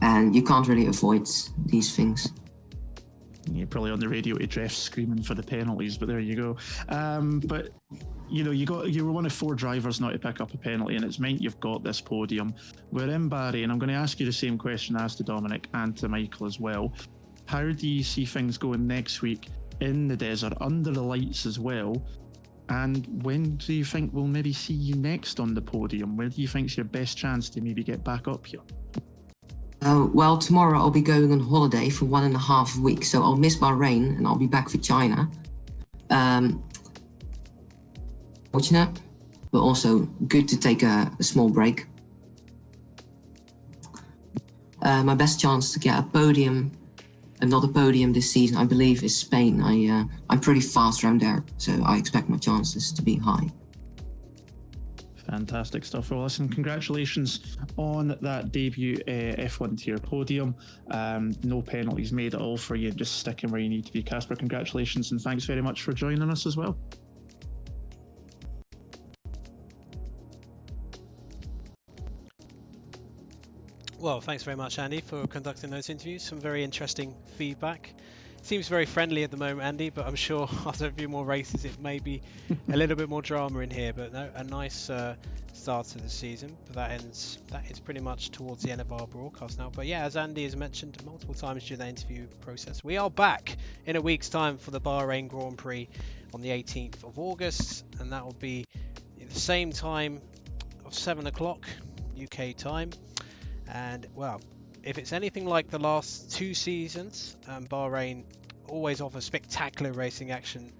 and you can't really avoid these things. You're probably on the radio to Jeff screaming for the penalties, but there you go. But you know, you were one of 4 drivers not to pick up a penalty, and it's meant you've got this podium. We're in Barry, and I'm going to ask you the same question as to Dominic and to Michael as well. How do you see things going next week in the desert, under the lights as well? And when do you think we'll maybe see you next on the podium? Where do you think's your best chance to maybe get back up here? Well, tomorrow I'll be going on holiday for 1.5 weeks, so I'll miss Bahrain and I'll be back for China. Fortunate, but also good to take a small break. My best chance to get a podium, another podium this season, I believe, is Spain. I'm pretty fast around there, so I expect my chances to be high. Fantastic stuff. Well, listen, congratulations on that debut F1 tier podium. No penalties made at all for you, just sticking where you need to be. Casper, congratulations, and thanks very much for joining us as well. Well, thanks very much, Andy, for conducting those interviews. Some very interesting feedback. seems very friendly at the moment, Andy, but I'm sure after a few more races it may be a little bit more drama in here. But no, a nice start to the season. But that is pretty much towards the end of our broadcast now. But yeah, as Andy has mentioned multiple times during the interview process, we are back in a week's time for the Bahrain Grand Prix on the 18th of August, and that will be at the same time of 7 o'clock UK time. And well, if it's anything like the last two seasons, Bahrain always offers spectacular racing action,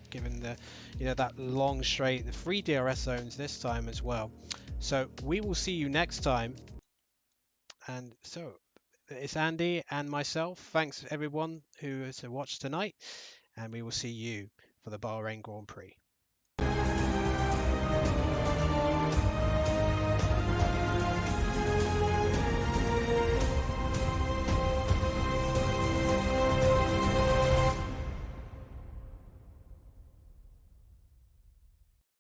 given the that long straight, the 3 DRS zones this time as well. So we will see you next time. And so it's Andy and myself. Thanks everyone who has watched tonight, and we will see you for the Bahrain Grand Prix.